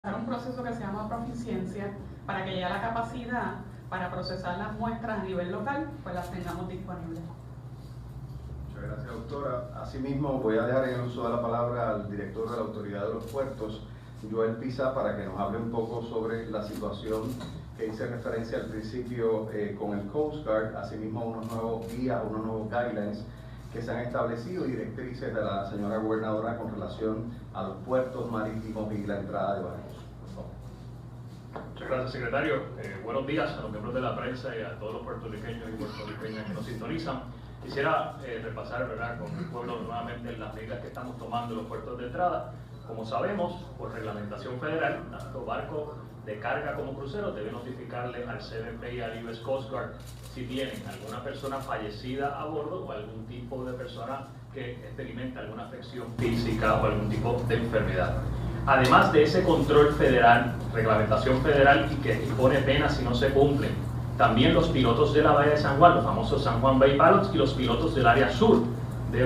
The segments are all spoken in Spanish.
un proceso que se llama proficiencia para que ya la capacidad para procesar las muestras a nivel local pues las tengamos disponibles. Muchas gracias, doctora. Asimismo, voy a dejar en el uso de la palabra al director de la Autoridad de los Puertos, Joel Pizá, para que nos hable un poco sobre la situación que hice referencia al principio con el Coast Guard, asimismo unos nuevos guías, unos nuevos guidelines que se han establecido y directrices de la señora gobernadora con relación a los puertos marítimos y la entrada de barcos. Muchas gracias, secretario. Buenos días a los miembros de la prensa y a todos los puertorriqueños y puertorriqueñas que nos sintonizan. Quisiera repasar, ¿verdad?, con el pueblo nuevamente las medidas que estamos tomando en los puertos de entrada. Como sabemos, por reglamentación federal, tanto barcos de carga como cruceros deben notificarle al CBP y al US Coast Guard si tienen alguna persona fallecida a bordo o algún tipo de persona que experimenta alguna afección física o algún tipo de enfermedad. Además de ese control federal, reglamentación federal y que impone penas si no se cumplen, también los pilotos de la Bahía de San Juan, los famosos San Juan Bay Pilots, y los pilotos del área sur de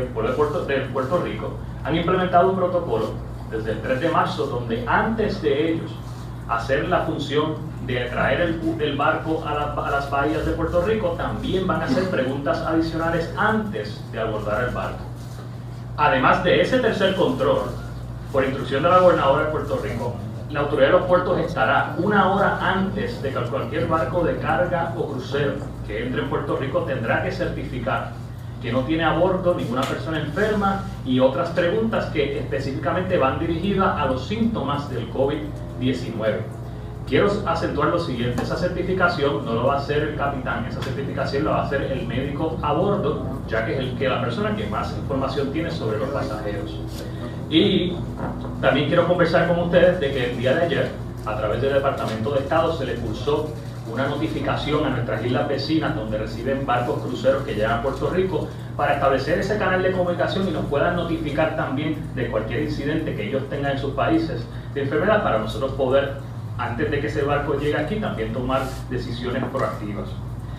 Puerto Rico han implementado un protocolo desde el 3 de marzo donde antes de ellos hacer la función de traer el barco a las bahías de Puerto Rico, también van a hacer preguntas adicionales antes de abordar el barco. Además de ese tercer control, por instrucción de la gobernadora de Puerto Rico, la autoridad de los puertos estará 1 hora antes de que cualquier barco de carga o crucero que entre en Puerto Rico tendrá que certificar que no tiene a bordo ninguna persona enferma y otras preguntas que específicamente van dirigidas a los síntomas del COVID-19. Quiero acentuar lo siguiente: esa certificación no lo va a hacer el capitán, esa certificación la va a hacer el médico a bordo, ya que es la persona que más información tiene sobre los pasajeros. Y también quiero conversar con ustedes de que el día de ayer, a través del Departamento de Estado, se le cursó una notificación a nuestras islas vecinas donde reciben barcos cruceros que llegan a Puerto Rico para establecer ese canal de comunicación y nos puedan notificar también de cualquier incidente que ellos tengan en sus países de enfermedad para nosotros poder, antes de que ese barco llegue aquí, también tomar decisiones proactivas.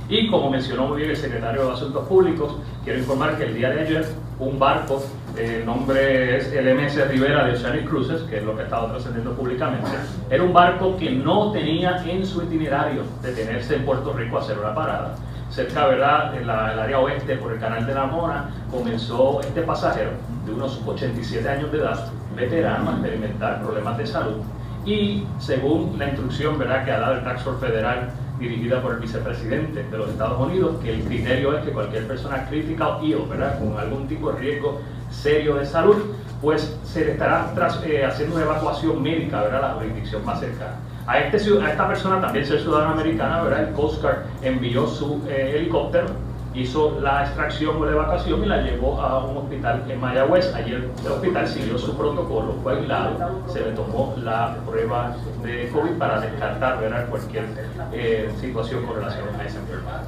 Y como mencionó muy bien el secretario de Asuntos Públicos, quiero informar que el día de ayer un barco, el nombre es el MS Rivera de Oceanic Cruises, que es lo que ha estado trascendiendo públicamente, era un barco que no tenía en su itinerario detenerse en Puerto Rico a hacer una parada. Cerca, ¿verdad?, en el área oeste, por el canal de la Mona, comenzó este pasajero de unos 87 años de edad, veterano, a experimentar problemas de salud. Y según la instrucción, ¿verdad?, que ha dado el Task Force Federal dirigida por el vicepresidente de los Estados Unidos, que el criterio es que cualquier persona crítica o ¿verdad?, con algún tipo de riesgo serio de salud, pues se le estará haciendo una evacuación médica, ¿verdad?, a la jurisdicción más cercana. A esta persona, también ser ciudadana americana, ¿verdad?, el Coast Guard envió su helicóptero, hizo la extracción o la evacuación y la llevó a un hospital en Mayagüez. Ayer el hospital siguió su protocolo, fue aislado, se le tomó la prueba de COVID para descartar, ¿verdad?, cualquier situación con relación a esa enfermedad.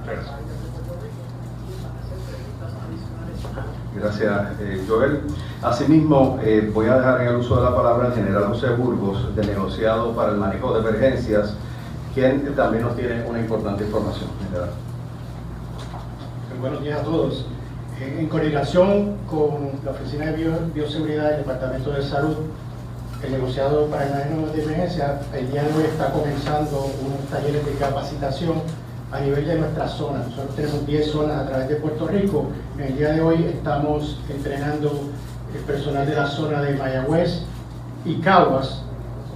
Gracias. Gracias, Joel. Asimismo, voy a dejar en el uso de la palabra al general José Burgos, del negociado para el manejo de emergencias, quien también nos tiene una importante información. General. Buenos días a todos. En coordinación con la Oficina de Bioseguridad del Departamento de Salud, el negociado para el manejo de emergencia, el día de hoy está comenzando unos talleres de capacitación a nivel de nuestra zona. Nosotros tenemos 10 zonas a través de Puerto Rico. En el día de hoy estamos entrenando el personal de la zona de Mayagüez y Caguas.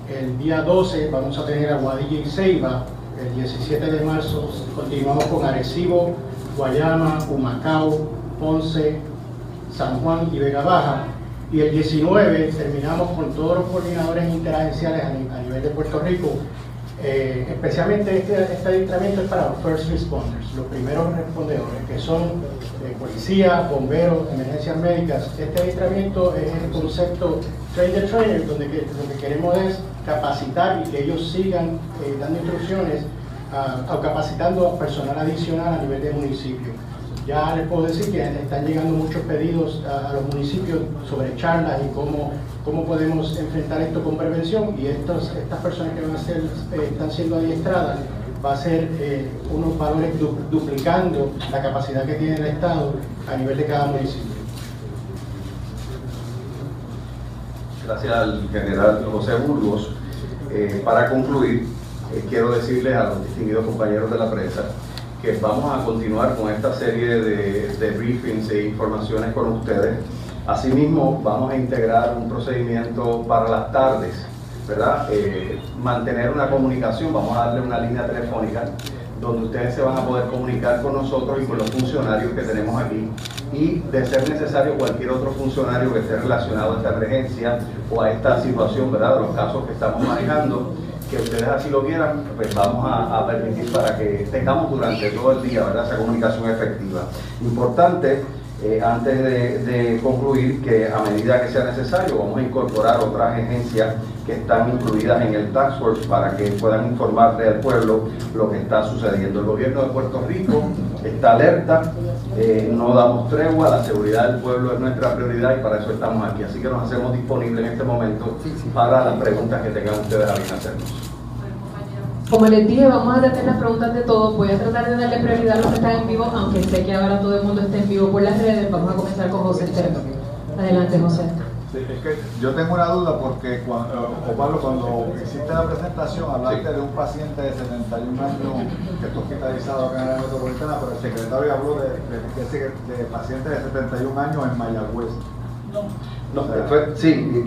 El día 12 vamos a tener a Guadilla y Ceiba. El 17 de marzo continuamos con Arecibo, Guayama, Humacao, Ponce, San Juan y Vega Baja. Y el 19 terminamos con todos los coordinadores interagenciales a nivel de Puerto Rico. Especialmente este adiestramiento es para los first responders, los primeros respondedores, que son policía, bomberos, emergencias médicas. Este adiestramiento es el concepto Train the Trainer, donde lo que queremos es capacitar y que ellos sigan dando instrucciones o capacitando a personal adicional a nivel de municipio. Ya les puedo decir que están llegando muchos pedidos a los municipios sobre charlas y cómo podemos enfrentar esto con prevención, y estas personas que están siendo adiestradas va a ser unos valores duplicando la capacidad que tiene el Estado a nivel de cada municipio. Gracias al general José Burgos. Para concluir, quiero decirles a los distinguidos compañeros de la prensa que vamos a continuar con esta serie de briefings e informaciones con ustedes. Asimismo, vamos a integrar un procedimiento para las tardes, ¿verdad? Mantener una comunicación, vamos a darle una línea telefónica donde ustedes se van a poder comunicar con nosotros y con los funcionarios que tenemos aquí, y de ser necesario cualquier otro funcionario que esté relacionado a esta emergencia o a esta situación, ¿verdad?, de los casos que estamos manejando, que ustedes así lo quieran, pues vamos a permitir para que tengamos durante todo el día, ¿verdad?, esa comunicación efectiva. Importante, antes de concluir, que a medida que sea necesario vamos a incorporar otras agencias que están incluidas en el Task Force para que puedan informarle al pueblo lo que está sucediendo. El gobierno de Puerto Rico está alerta, no damos tregua, la seguridad del pueblo es nuestra prioridad y para eso estamos aquí. Así que nos hacemos disponibles en este momento para las preguntas que tengan ustedes a bien hacernos. Como les dije, vamos a tener las preguntas de todos. Voy a tratar de darle prioridad a los que están en vivo, aunque sé que ahora todo el mundo está en vivo por las redes. Vamos a comenzar con José Esteban. Adelante, José. Sí, es que yo tengo una duda porque, Osvaldo, cuando hiciste la presentación hablaste de un paciente de 71 años que está hospitalizado acá en la metropolitana, pero el secretario habló de pacientes de 71 años en Mayagüez. No, sí,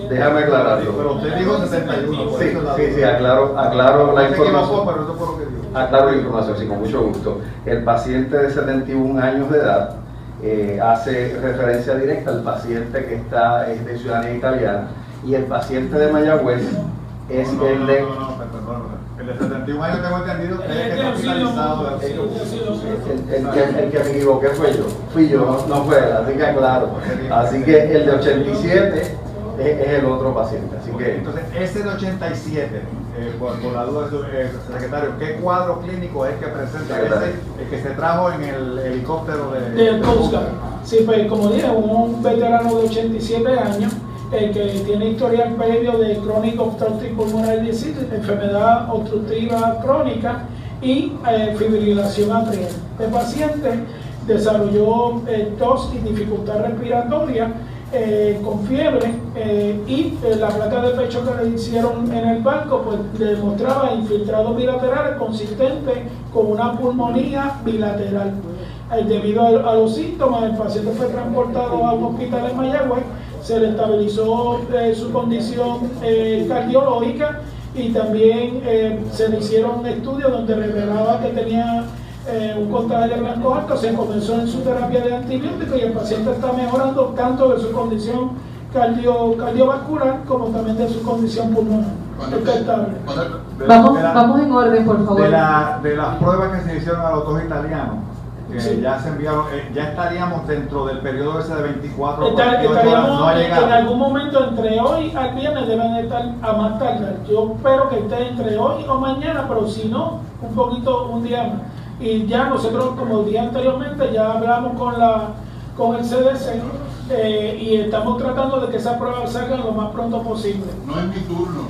déjame aclararlo. Pero usted dijo 71. Por eso sí, aclaro la información. Pero eso fue lo que dijo. Aclaro la información, sí, con mucho gusto. El paciente de 71 años de edad hace referencia directa al paciente que es de ciudadanía italiana, y el paciente de Mayagüez es el de... El de 71 años tengo entendido que es el que está hospitalizado. El que me equivoqué fui yo, no fue él, así que claro. Así que el de 87 es el otro paciente. Así que, entonces, ese de 87, por la duda del secretario, ¿qué cuadro clínico es que presenta? El que se trajo en el helicóptero del Coast Guard. Sí, pues como dije, un veterano de 87 años. Que tiene historial previo de Chronic Obstructive Pulmonary Disease, enfermedad obstructiva crónica y fibrilación atrial. El paciente desarrolló tos y dificultad respiratoria con fiebre y la placa de pecho que le hicieron en el banco pues demostraba infiltrados bilaterales consistentes con una pulmonía bilateral. Debido a los síntomas, el paciente fue transportado a un hospital en Mayagüez. Se le estabilizó su condición cardiológica y también se le hicieron estudios donde revelaba que tenía un contagio de blanco alto. Se comenzó en su terapia de antibióticos y el paciente está mejorando tanto de su condición cardiovascular como también de su condición pulmonar. Vamos en orden, por favor. De las pruebas que se hicieron a los dos italianos, sí, ya se enviaron, ya estaríamos dentro del periodo ese de 24 estaríamos no ha llegado. En algún momento entre hoy al viernes deben estar a más tardar. Yo espero que esté entre hoy o mañana, pero si no, un día más. Y ya nosotros, como dije anteriormente, ya hablamos con el CDC y estamos tratando de que esas pruebas salgan lo más pronto posible. No es mi turno.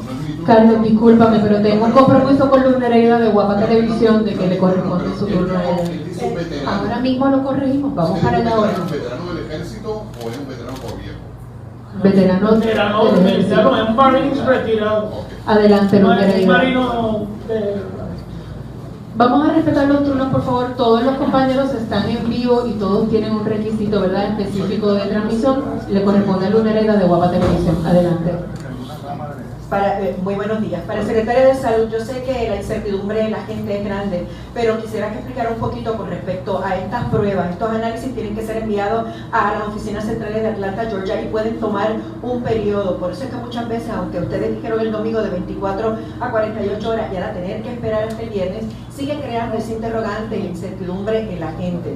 Carlos, discúlpame, pero tengo un compromiso con Luz Nereida de Guapa Televisión de que le corresponde su turno a ella. Ahora mismo lo corregimos, vamos para allá ahora. ¿Es un veterano del ejército o es un veterano por viejo? Veterano, es un marino retirado. Adelante, Luz Nereida. Marino Vamos a respetar los turnos, por favor. Todos los compañeros están en vivo y todos tienen un requisito, ¿verdad?, específico de transmisión. Le corresponde a Luz Nereida de Guapa Televisión. Adelante. Muy buenos días. Para el secretario de Salud, yo sé que la incertidumbre de la gente es grande, pero quisiera que explicara un poquito con respecto a estas pruebas. Estos análisis tienen que ser enviados a las oficinas centrales de Atlanta, Georgia, y pueden tomar un periodo. Por eso es que muchas veces, aunque ustedes dijeron el domingo de 24 a 48 horas y ahora tener que esperar hasta el viernes, sigue creando ese interrogante y incertidumbre en la gente.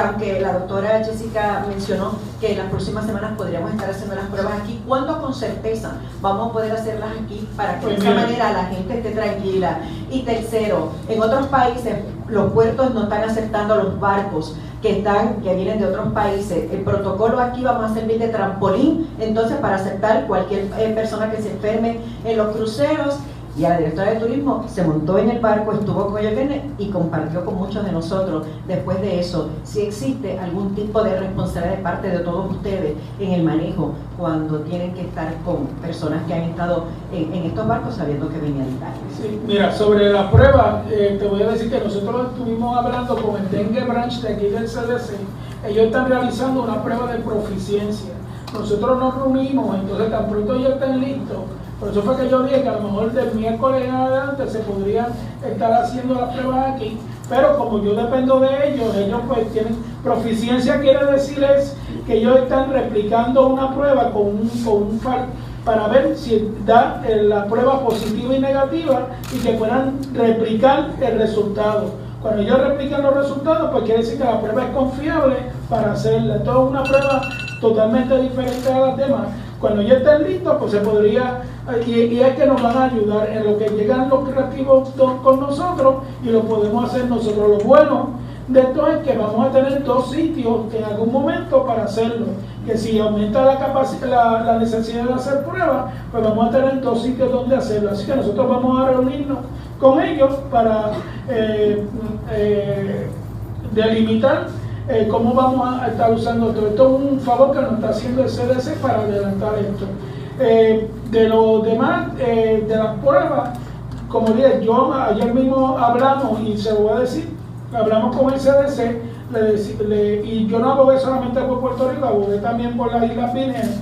Aunque la doctora Jessica mencionó que en las próximas semanas podríamos estar haciendo las pruebas aquí, ¿cuándo con certeza vamos a poder hacerlas aquí para que de esa manera la gente esté tranquila? Y tercero, en otros países los puertos no están aceptando los barcos que vienen de otros países. El protocolo aquí vamos a servir de trampolín entonces para aceptar cualquier persona que se enferme en los cruceros. Y a la directora de turismo se montó en el barco, estuvo con ellos y compartió con muchos de nosotros. Después de eso, si existe algún tipo de responsabilidad de parte de todos ustedes en el manejo cuando tienen que estar con personas que han estado en estos barcos sabiendo que venían de Italia. Sí, mira, sobre la prueba, te voy a decir que nosotros estuvimos hablando con el Dengue Branch de aquí del CDC. Ellos están realizando una prueba de proficiencia. Nosotros nos reunimos, entonces tan pronto ellos estén listos. Por eso fue que yo dije que a lo mejor del miércoles en adelante se podrían estar haciendo las pruebas aquí, pero como yo dependo de ellos pues tienen proficiencia, quiere decir es que ellos están replicando una prueba con un para ver si da la prueba positiva y negativa y que puedan replicar el resultado. Cuando ellos replican los resultados, pues quiere decir que la prueba es confiable para hacerla. Esto es una prueba totalmente diferente a las demás. Cuando ya estén listos, pues se podría, y es que nos van a ayudar en lo que llegan los creativos con nosotros y lo podemos hacer nosotros. Lo bueno de esto es que vamos a tener 2 sitios en algún momento para hacerlo. Que si aumenta la capacidad, la necesidad de hacer pruebas, pues vamos a tener 2 sitios donde hacerlo. Así que nosotros vamos a reunirnos con ellos para delimitar cómo vamos a estar usando todo. Esto es un favor que nos está haciendo el CDC para adelantar esto. De lo demás, de las pruebas, como dije, yo ayer mismo hablamos, y se lo voy a decir, hablamos con el CDC, y yo no abogué solamente por Puerto Rico, abogué también por las Islas Vírgenes,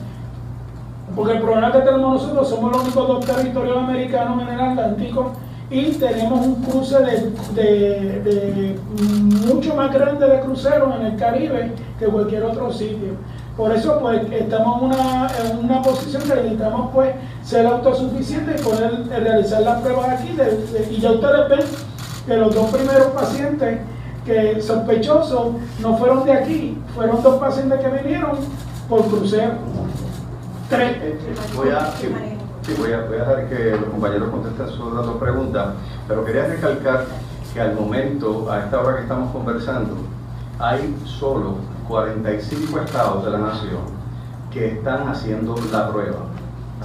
porque el problema que tenemos nosotros, somos los únicos 2 territorios americanos en el Atlántico, y tenemos un cruce de mucho más grande de cruceros en el Caribe que cualquier otro sitio. Por eso pues estamos en una posición que necesitamos pues ser autosuficientes y poder realizar las pruebas aquí. Y ya ustedes ven que los 2 primeros pacientes que sospechosos no fueron de aquí, fueron 2 pacientes que vinieron por crucero. 3. Voy a dejar que los compañeros contesten sus otras 2 preguntas, pero quería recalcar que al momento, a esta hora que estamos conversando, hay solo 45 estados de la nación que están haciendo la prueba.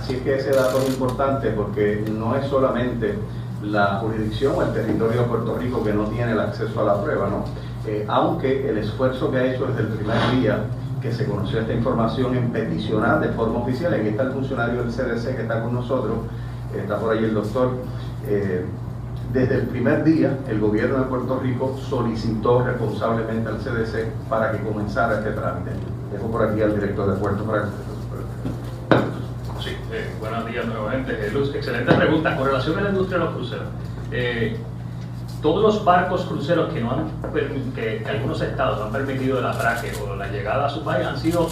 Así es que ese dato es importante porque no es solamente la jurisdicción o el territorio de Puerto Rico que no tiene el acceso a la prueba, ¿no? Aunque el esfuerzo que ha hecho desde el primer día que se conoció esta información en peticionar de forma oficial, aquí está el funcionario del CDC que está con nosotros, está por ahí el doctor. Desde el primer día, el gobierno de Puerto Rico solicitó responsablemente al CDC para que comenzara este trámite. Dejo por aquí al director de Puerto para que Sí, buenos días nuevamente. Luz, excelente pregunta. Con relación a la industria de los cruceros, todos los barcos cruceros que algunos estados han permitido el atraque o la llegada a su país han sido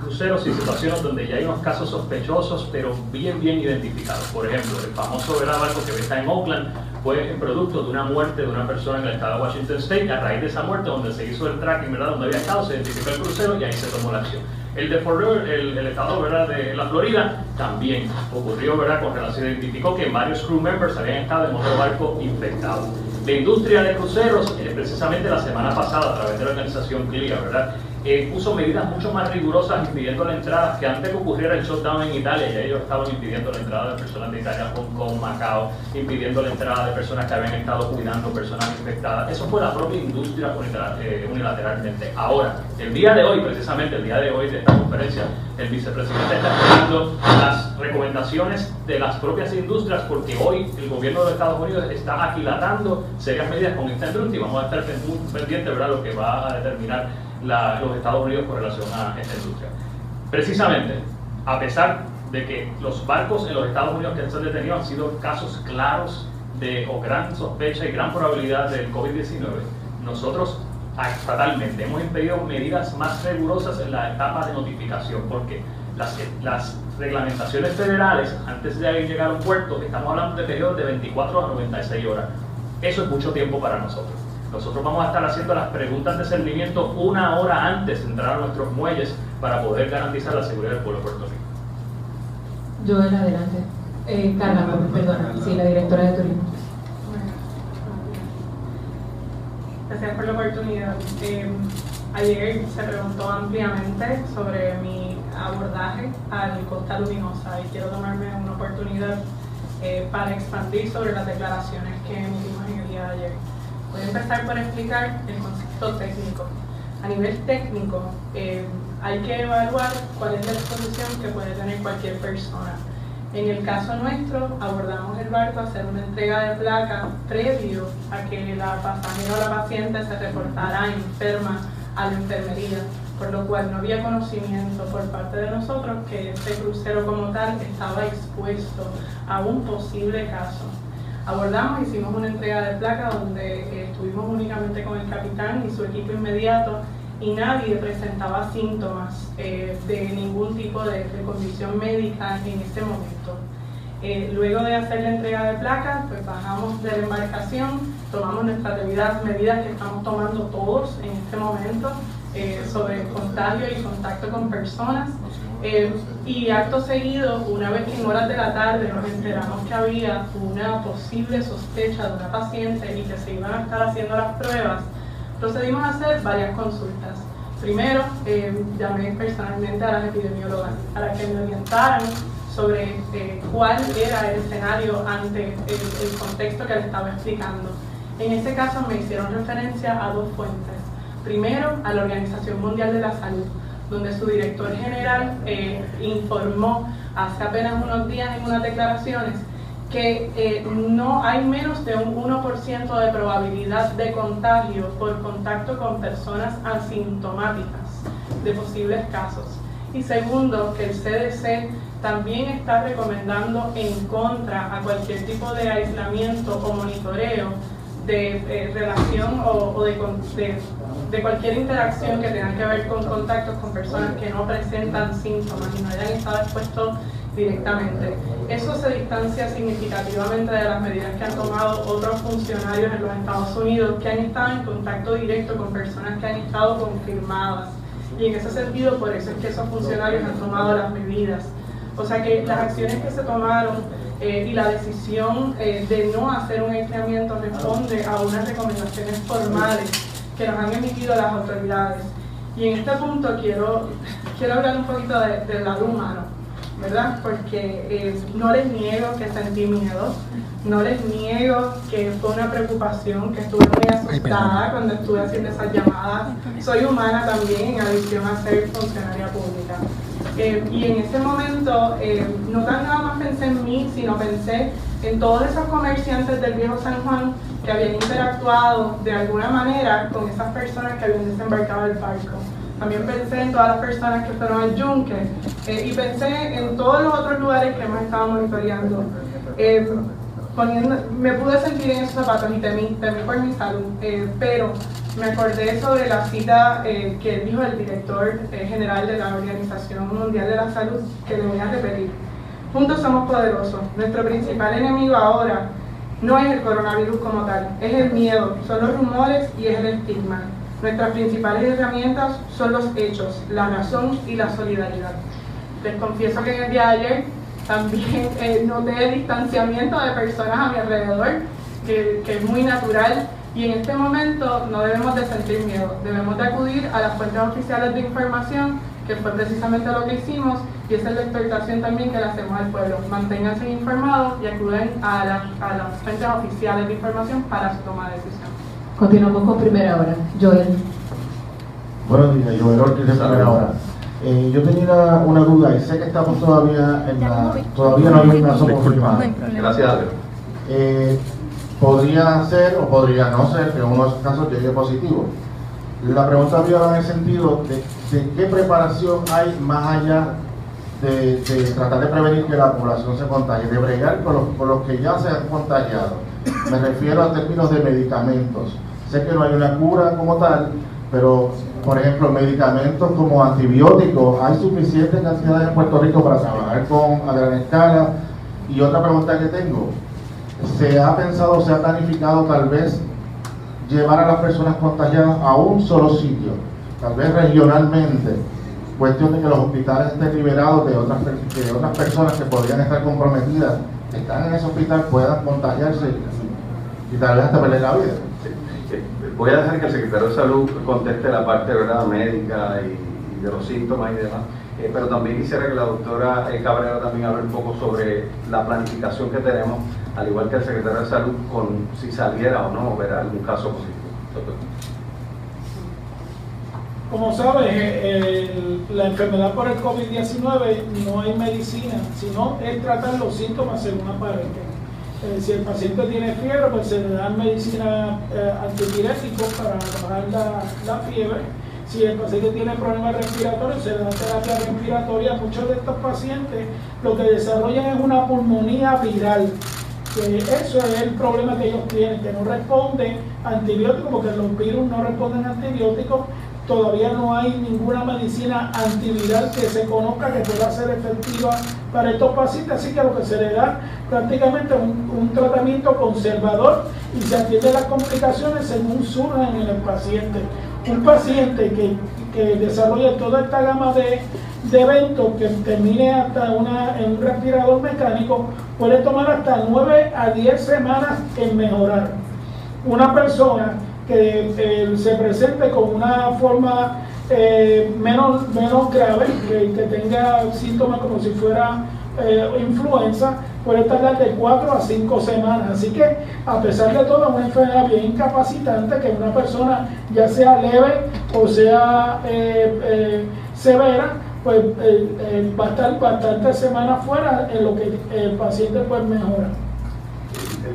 cruceros y situaciones donde ya hay unos casos sospechosos, pero bien identificados. Por ejemplo, el famoso barco que está en Oakland fue el producto de una muerte de una persona en el estado de Washington State. A raíz de esa muerte, donde se hizo el tracking, ¿verdad?, donde había estado, se identificó el crucero y ahí se tomó la acción. El de Fort Lauderdale, el estado, ¿verdad?, de la Florida, también ocurrió, ¿verdad?, con relación, se identificó que varios crew members habían estado en otro barco infectado. La industria de cruceros, precisamente la semana pasada, a través de la organización CLIA, ¿verdad?, puso medidas mucho más rigurosas impidiendo la entrada, que antes que ocurriera el shutdown en Italia, ya ellos estaban impidiendo la entrada de personas de Italia, Hong Kong, Macao, impidiendo la entrada de personas que habían estado cuidando personas infectadas. Eso fue la propia industria unilateralmente. Ahora, el día de hoy, precisamente el día de hoy de esta conferencia, el vicepresidente está esperando las recomendaciones de las propias industrias, porque hoy el gobierno de Estados Unidos está aquilatando serias medidas con esta industria y vamos a estar muy pendientes, ¿verdad?, lo que va a determinar los Estados Unidos con relación a esta industria. Precisamente, a pesar de que los barcos en los Estados Unidos que se han detenido han sido casos claros o gran sospecha y gran probabilidad del COVID-19, nosotros fatalmente hemos impedido medidas más rigurosas en la etapa de notificación, porque las reglamentaciones federales, antes de llegar a un puerto, estamos hablando de periodos de 24 a 96 horas. Eso es mucho tiempo para nosotros. Nosotros vamos a estar haciendo las preguntas de cernimiento 1 hora antes de entrar a nuestros muelles para poder garantizar la seguridad del pueblo de Puerto Rico. Joel, adelante. Carla, perdona, sí, la directora de turismo. Gracias por la oportunidad. Ayer se preguntó ampliamente sobre mi abordaje al Costa Luminosa y quiero tomarme una oportunidad para expandir sobre las declaraciones que emitimos en el día de ayer. Voy a empezar por explicar el concepto técnico. A nivel técnico, hay que evaluar cuál es la exposición que puede tener cualquier persona. En el caso nuestro, abordamos el barco a hacer una entrega de placa previo a que la pasajera o la paciente se reportara enferma a la enfermería, por lo cual no había conocimiento por parte de nosotros que este crucero como tal estaba expuesto a un posible caso. Abordamos, hicimos una entrega de placa donde estuvimos únicamente con el capitán y su equipo inmediato y nadie presentaba síntomas de ningún tipo de condición médica en ese momento. Luego de hacer la entrega de placas, pues bajamos de la embarcación, tomamos nuestras debidas medidas que estamos tomando todos en este momento sobre el contagio y contacto con personas. Y acto seguido, una vez que en horas de la tarde nos enteramos que había una posible sospecha de una paciente y que se iban a estar haciendo las pruebas, procedimos a hacer varias consultas. Primero, llamé personalmente a las epidemiólogas para que me orientaran sobre cuál era el escenario ante el contexto que les estaba explicando. En este caso me hicieron referencia a dos fuentes. Primero, a la Organización Mundial de la Salud, donde su director general informó hace apenas unos días en unas declaraciones que no hay menos de un 1% de probabilidad de contagio por contacto con personas asintomáticas de posibles casos. Y segundo, que el CDC también está recomendando en contra a cualquier tipo de aislamiento o monitoreo de relación o de cualquier interacción que tenga que ver con contactos con personas que no presentan síntomas y no hayan estado expuestos directamente. Eso se distancia significativamente de las medidas que han tomado otros funcionarios en los Estados Unidos que han estado en contacto directo con personas que han estado confirmadas. Y en ese sentido, por eso es que esos funcionarios han tomado las medidas. O sea que las acciones que se tomaron y la decisión de no hacer un aislamiento responde a unas recomendaciones formales que nos han emitido las autoridades. Y en este punto quiero hablar un poquito del lado humano, ¿verdad? Porque no les niego que sentí miedo, no les niego que fue una preocupación, que estuve muy asustada cuando estuve haciendo esas llamadas. Soy humana también, en adición a ser funcionaria pública. Y en ese momento, no tan nada más pensé en mí, sino pensé en todos esos comerciantes del Viejo San Juan que habían interactuado de alguna manera con esas personas que habían desembarcado el barco. También pensé en todas las personas que fueron al yunque y pensé en todos los otros lugares que hemos estado monitoreando. Me pude sentir en esos zapatos y temí por mi salud, pero me acordé sobre la cita que dijo el director general de la Organización Mundial de la Salud, que le voy a repetir. Juntos somos poderosos. Nuestro principal enemigo ahora no es el coronavirus como tal, es el miedo, son los rumores y es el estigma. Nuestras principales herramientas son los hechos, la razón y la solidaridad. Les confieso que en el día de ayer también noté el distanciamiento de personas a mi alrededor, que es muy natural, y en este momento no debemos de sentir miedo, debemos de acudir a las fuentes oficiales de información, que fue precisamente lo que hicimos, y esa es la exhortación también que le hacemos al pueblo. Manténganse informados y acuden a las fuentes oficiales de información para su toma de decisión. Continuamos con Primera Hora. Joel. Buenos días, Joel Ortiz de Primera Hora. Yo tenía una duda y sé que estamos todavía todavía no hay un caso confirmado. Gracias, Adrián. Podría ser o podría no ser que en uno de esos casos llegue positivo. La pregunta mía va en el sentido de qué preparación hay más allá de tratar de prevenir que la población se contagie, de bregar con los que ya se han contagiado. Me refiero a términos de medicamentos. Sé que no hay una cura como tal, pero, por ejemplo, medicamentos como antibióticos, ¿hay suficientes cantidades en Puerto Rico para trabajar a gran escala? Y otra pregunta que tengo, ¿se ha pensado, se ha planificado tal vez llevar a las personas contagiadas a un solo sitio, tal vez regionalmente? Cuestión de que los hospitales estén liberados de otras personas que podrían estar comprometidas, que están en ese hospital, puedan contagiarse y tal vez hasta perder la vida. Voy a dejar que el secretario de Salud conteste la parte, ¿verdad?, médica y de los síntomas y demás. pero también quisiera que la doctora Cabrera también hable un poco sobre la planificación que tenemos, al igual que el secretario de Salud, con si saliera o no ver algún caso positivo. Doctor. Como sabes, la enfermedad por el COVID-19 no hay medicina, sino es tratar los síntomas según aparenten. Si el paciente tiene fiebre, pues se le dan medicina antipiréticos para bajar la fiebre. Si el paciente tiene problemas respiratorios, se le da terapia respiratoria. Muchos de estos pacientes lo que desarrollan es una pulmonía viral. Eso es el problema que ellos tienen, que no responden a antibióticos, porque los virus no responden a antibióticos. Todavía no hay ninguna medicina antiviral que se conozca que pueda ser efectiva para estos pacientes, así que lo que se le da prácticamente un tratamiento conservador y se atiende las complicaciones según surjan en el paciente. Un paciente que desarrolle toda esta gama de eventos, que termine hasta en un respirador mecánico, puede tomar hasta 9 a 10 semanas en mejorar. Una persona que se presente con una forma menos grave, que tenga síntomas como si fuera influenza, puede tardar de 4 a 5 semanas. Así que, a pesar de todo, es una enfermedad bien incapacitante, que una persona, ya sea leve o sea severa, pues va a estar bastantes semanas fuera, en lo que el paciente pues mejora.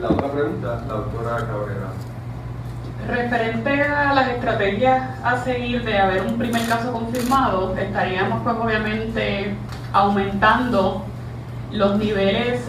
La otra pregunta, la doctora Cabrera. Referente a las estrategias a seguir de haber un primer caso confirmado, estaríamos pues obviamente aumentando los niveles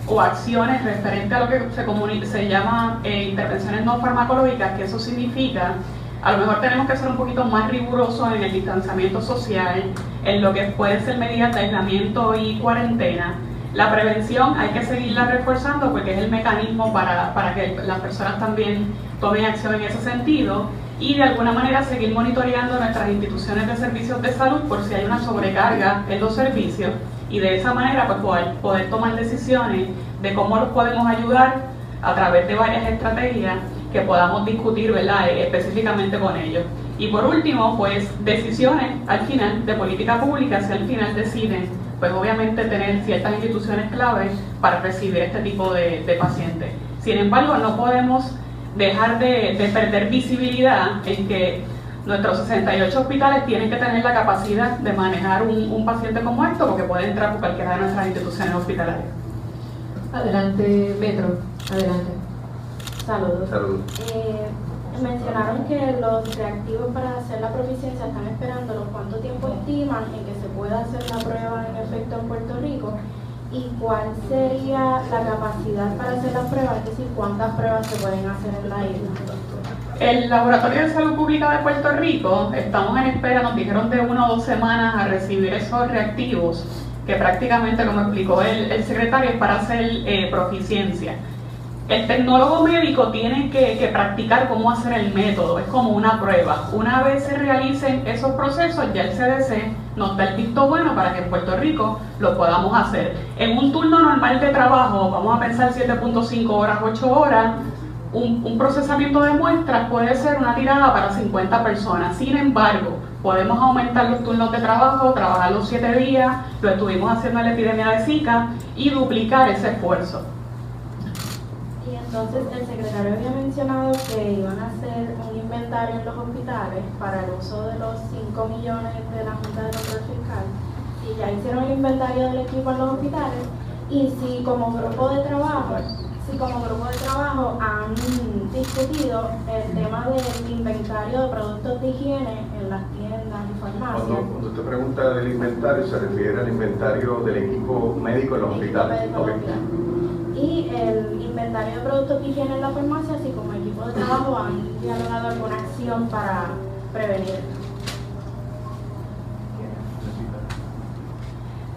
o acciones referente a lo que se llama intervenciones no farmacológicas, que eso significa, a lo mejor tenemos que ser un poquito más rigurosos en el distanciamiento social, en lo que pueden ser medidas de aislamiento y cuarentena. La prevención hay que seguirla reforzando porque es el mecanismo para que las personas también tomen acción en ese sentido, y de alguna manera seguir monitoreando nuestras instituciones de servicios de salud por si hay una sobrecarga en los servicios, y de esa manera pues poder tomar decisiones de cómo los podemos ayudar a través de varias estrategias que podamos discutir, ¿verdad?, específicamente con ellos. Y por último, pues decisiones al final de política pública, si al final deciden pues obviamente tener ciertas instituciones claves para recibir este tipo de pacientes. Sin embargo, no podemos dejar de perder visibilidad en que nuestros 68 hospitales tienen que tener la capacidad de manejar un paciente como esto, porque puede entrar por cualquiera de nuestras instituciones hospitalarias. Adelante, Metro. Adelante. Saludos. Saludos. Mencionaron que los reactivos para hacer la proficiencia están esperando. ¿Cuánto tiempo estiman en que se pueda hacer la prueba en efecto en Puerto Rico? ¿Y cuál sería la capacidad para hacer las pruebas? Es decir, ¿cuántas pruebas se pueden hacer en la isla? El Laboratorio de Salud Pública de Puerto Rico, estamos en espera, nos dijeron de 1 o 2 semanas a recibir esos reactivos, que prácticamente, como explicó el secretario, es para hacer proficiencia. El tecnólogo médico tiene que practicar cómo hacer el método, es como una prueba. Una vez se realicen esos procesos, ya el CDC nos da el visto bueno para que en Puerto Rico lo podamos hacer. En un turno normal de trabajo, vamos a pensar 7.5 horas, 8 horas, un procesamiento de muestras puede ser una tirada para 50 personas. Sin embargo, podemos aumentar los turnos de trabajo, trabajar los 7 días, lo estuvimos haciendo en la epidemia de Zika, y duplicar ese esfuerzo. Entonces, el secretario había mencionado que iban a hacer un inventario en los hospitales para el uso de los 5 millones de la Junta de Control Fiscal. Si ya hicieron el inventario del equipo en los hospitales, y si como grupo de trabajo han discutido el tema del inventario de productos de higiene en las tiendas y farmacias. Cuando usted pregunta del inventario, se refiere al inventario del equipo médico en los hospitales. Y el inventario de productos de higiene en la farmacia, si como equipo de trabajo han dialogado alguna acción para prevenir.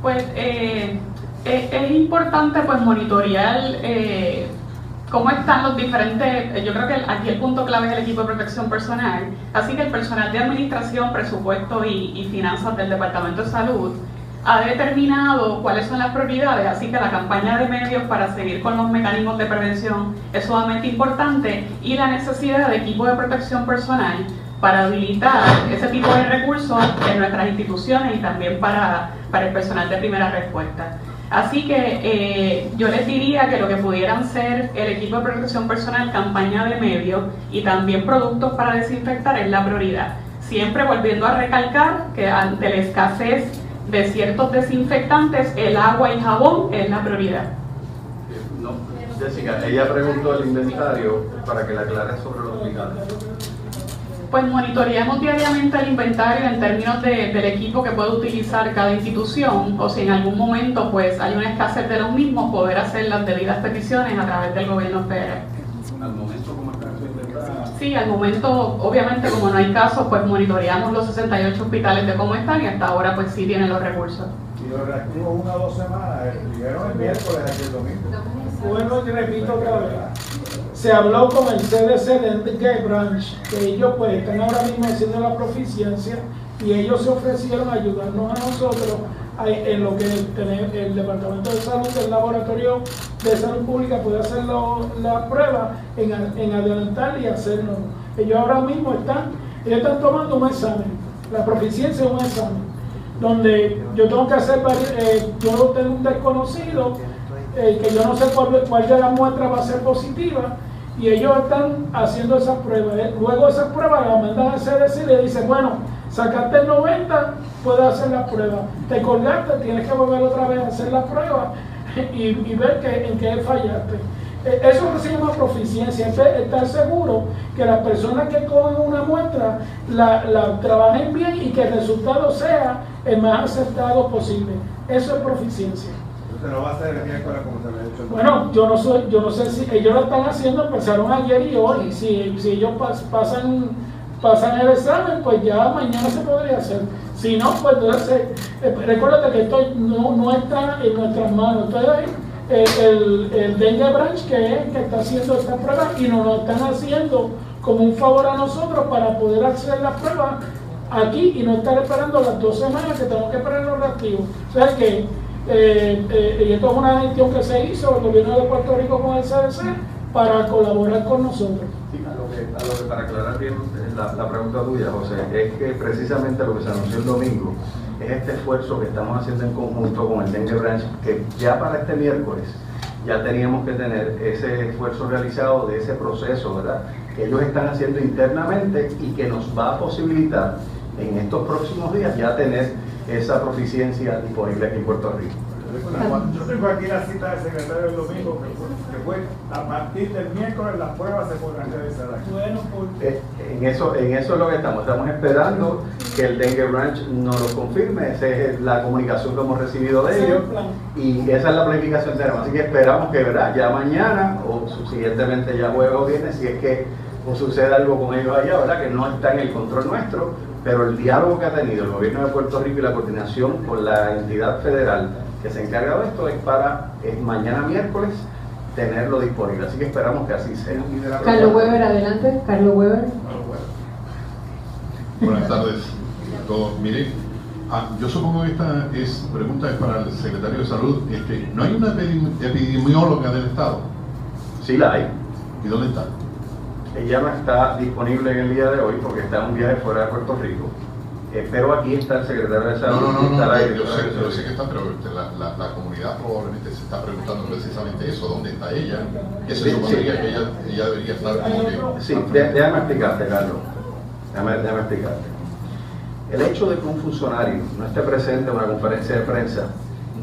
Pues es importante pues monitorear cómo están los diferentes, yo creo que aquí el punto clave es el equipo de protección personal, así que el personal de administración, presupuesto y finanzas del Departamento de Salud ha determinado cuáles son las prioridades, así que la campaña de medios para seguir con los mecanismos de prevención es sumamente importante, y la necesidad de equipo de protección personal para habilitar ese tipo de recursos en nuestras instituciones y también para el personal de primera respuesta. Así que yo les diría que lo que pudieran ser el equipo de protección personal, campaña de medios y también productos para desinfectar es la prioridad. Siempre volviendo a recalcar que ante la escasez de ciertos desinfectantes, el agua y jabón es la prioridad. No, Jessica, ella preguntó el inventario para que le aclare sobre los hospitales. Pues monitoreamos diariamente el inventario en términos del equipo que puede utilizar cada institución, o si en algún momento pues hay una escasez de los mismos, poder hacer las debidas peticiones a través del gobierno federal. ¿Al momento cómo está su inventario? Sí, al momento, obviamente como no hay casos, pues monitoreamos los 68 hospitales de cómo están y hasta ahora pues sí tienen los recursos. Y los reactivos 1 o 2 semanas, llegaron el miércoles aquí el domingo. Bueno, y repito otra vez. Se habló con el CDC de Dengue Branch, que ellos pues están ahora mismo haciendo la proficiencia y ellos se ofrecieron a ayudarnos a nosotros en lo que el Departamento de Salud, el Laboratorio de Salud Pública puede hacer la prueba en adelantar y hacerlo. Ellos ahora mismo están tomando un examen, la proficiencia es un examen, donde yo tengo que hacer, yo tengo un desconocido, que yo no sé cuál de las muestras va a ser positiva, y ellos están haciendo esas pruebas. Luego esas pruebas las mandan al CDC y le dicen, bueno, sacaste el 90, puedes hacer la prueba. Te colgaste, tienes que volver otra vez a hacer la prueba y ver en qué fallaste. Eso es lo que se llama proficiencia, estar seguro que las personas que cogen una muestra la trabajen bien y que el resultado sea el más acertado posible. Eso es proficiencia. No va a ser el miércoles como se me ha dicho. Bueno, yo no sé si ellos lo están haciendo, empezaron ayer y hoy. Si ellos pasan el examen, pues ya mañana se podría hacer. Si no, pues entonces, recuérdate que esto no está en nuestras manos. Entonces, el Dengue Branch que está haciendo esta prueba y nos lo están haciendo como un favor a nosotros para poder hacer la prueba aquí y no estar esperando las 2 semanas que tenemos que esperar los reactivos. O sea que y esto es una gestión que se hizo el gobierno de Puerto Rico con el CDC para colaborar con nosotros. Sí, para aclarar bien la pregunta tuya, José, es que precisamente lo que se anunció el domingo es este esfuerzo que estamos haciendo en conjunto con el Dengue Branch, que ya para este miércoles ya teníamos que tener ese esfuerzo realizado de ese proceso, ¿verdad?, que ellos están haciendo internamente y que nos va a posibilitar en estos próximos días ya tener esa proficiencia disponible aquí en Puerto Rico. Yo tengo aquí la cita del secretario del domingo, que fue a partir del miércoles las pruebas se podrán realizar aquí. Bueno, en eso es lo que estamos esperando que el Dengue Branch nos lo confirme. Esa es la comunicación que hemos recibido de ellos y esa es la planificación de así que esperamos que, ¿verdad?, ya mañana o subsiguientemente ya jueves o viernes, si es que sucede algo con ellos allá, ¿verdad?, que no está en el control nuestro, pero el diálogo que ha tenido el gobierno de Puerto Rico y la coordinación con la entidad federal que se encarga de esto es para mañana miércoles tenerlo disponible, así que esperamos que así sea. Carlos Weber, adelante. Carlos Weber. Buenas tardes a todos. Miren, yo supongo que esta pregunta es para el secretario de Salud. ¿No hay una epidemióloga del Estado? Sí la hay. ¿Y dónde está? Ella no está disponible en el día de hoy porque está en un viaje fuera de Puerto Rico. Pero aquí está el secretario de Salud. Yo sé que está, pero la comunidad probablemente se está preguntando precisamente eso, ¿dónde está ella? Eso supondría que ella debería estar como que... Sí, déjame explicarte, Carlos. Déjame explicarte. El hecho de que un funcionario no esté presente en una conferencia de prensa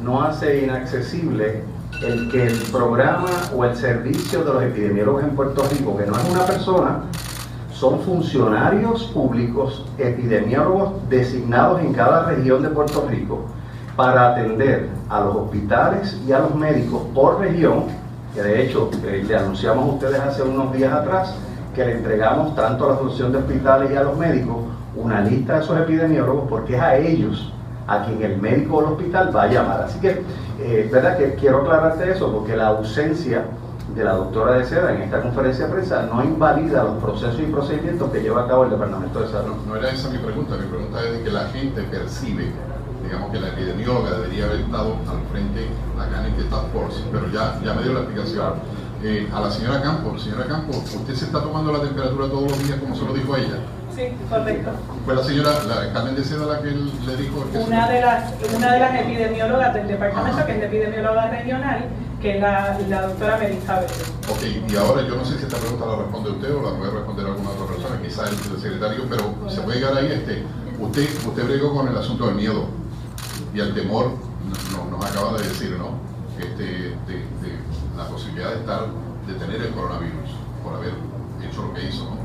no hace inaccesible el que el programa o el servicio de los epidemiólogos en Puerto Rico, que no es una persona, son funcionarios públicos, epidemiólogos designados en cada región de Puerto Rico para atender a los hospitales y a los médicos por región, que de hecho le anunciamos a ustedes hace unos días atrás que le entregamos tanto a la Asociación de Hospitales y a los médicos una lista de esos epidemiólogos porque es a ellos a quien el médico o el hospital va a llamar. Así que, verdad que quiero aclararte eso porque la ausencia de la doctora de Seda en esta conferencia de prensa no invalida los procesos y procedimientos que lleva a cabo el Departamento de Salud. No era esa mi pregunta es de que la gente percibe, digamos que la epidemióloga debería haber estado al frente acá en este Task Force, pero ya me dio la explicación. A la señora Campos, usted se está tomando la temperatura todos los días como se lo dijo ella. Sí, Sí, correcto. Fue la señora, la Carmen de Seda, la que le dijo que una de las epidemiólogas del departamento, que es la epidemióloga regional, que es la doctora Melissa Bello. Ok, y ahora yo no sé si esta pregunta la responde usted o la puede responder alguna otra persona, quizá el secretario, pero se puede llegar ahí. Usted bregó con el asunto del miedo y el temor, nos acaba de decir, ¿no? De la posibilidad de tener el coronavirus por haber hecho lo que hizo, ¿no?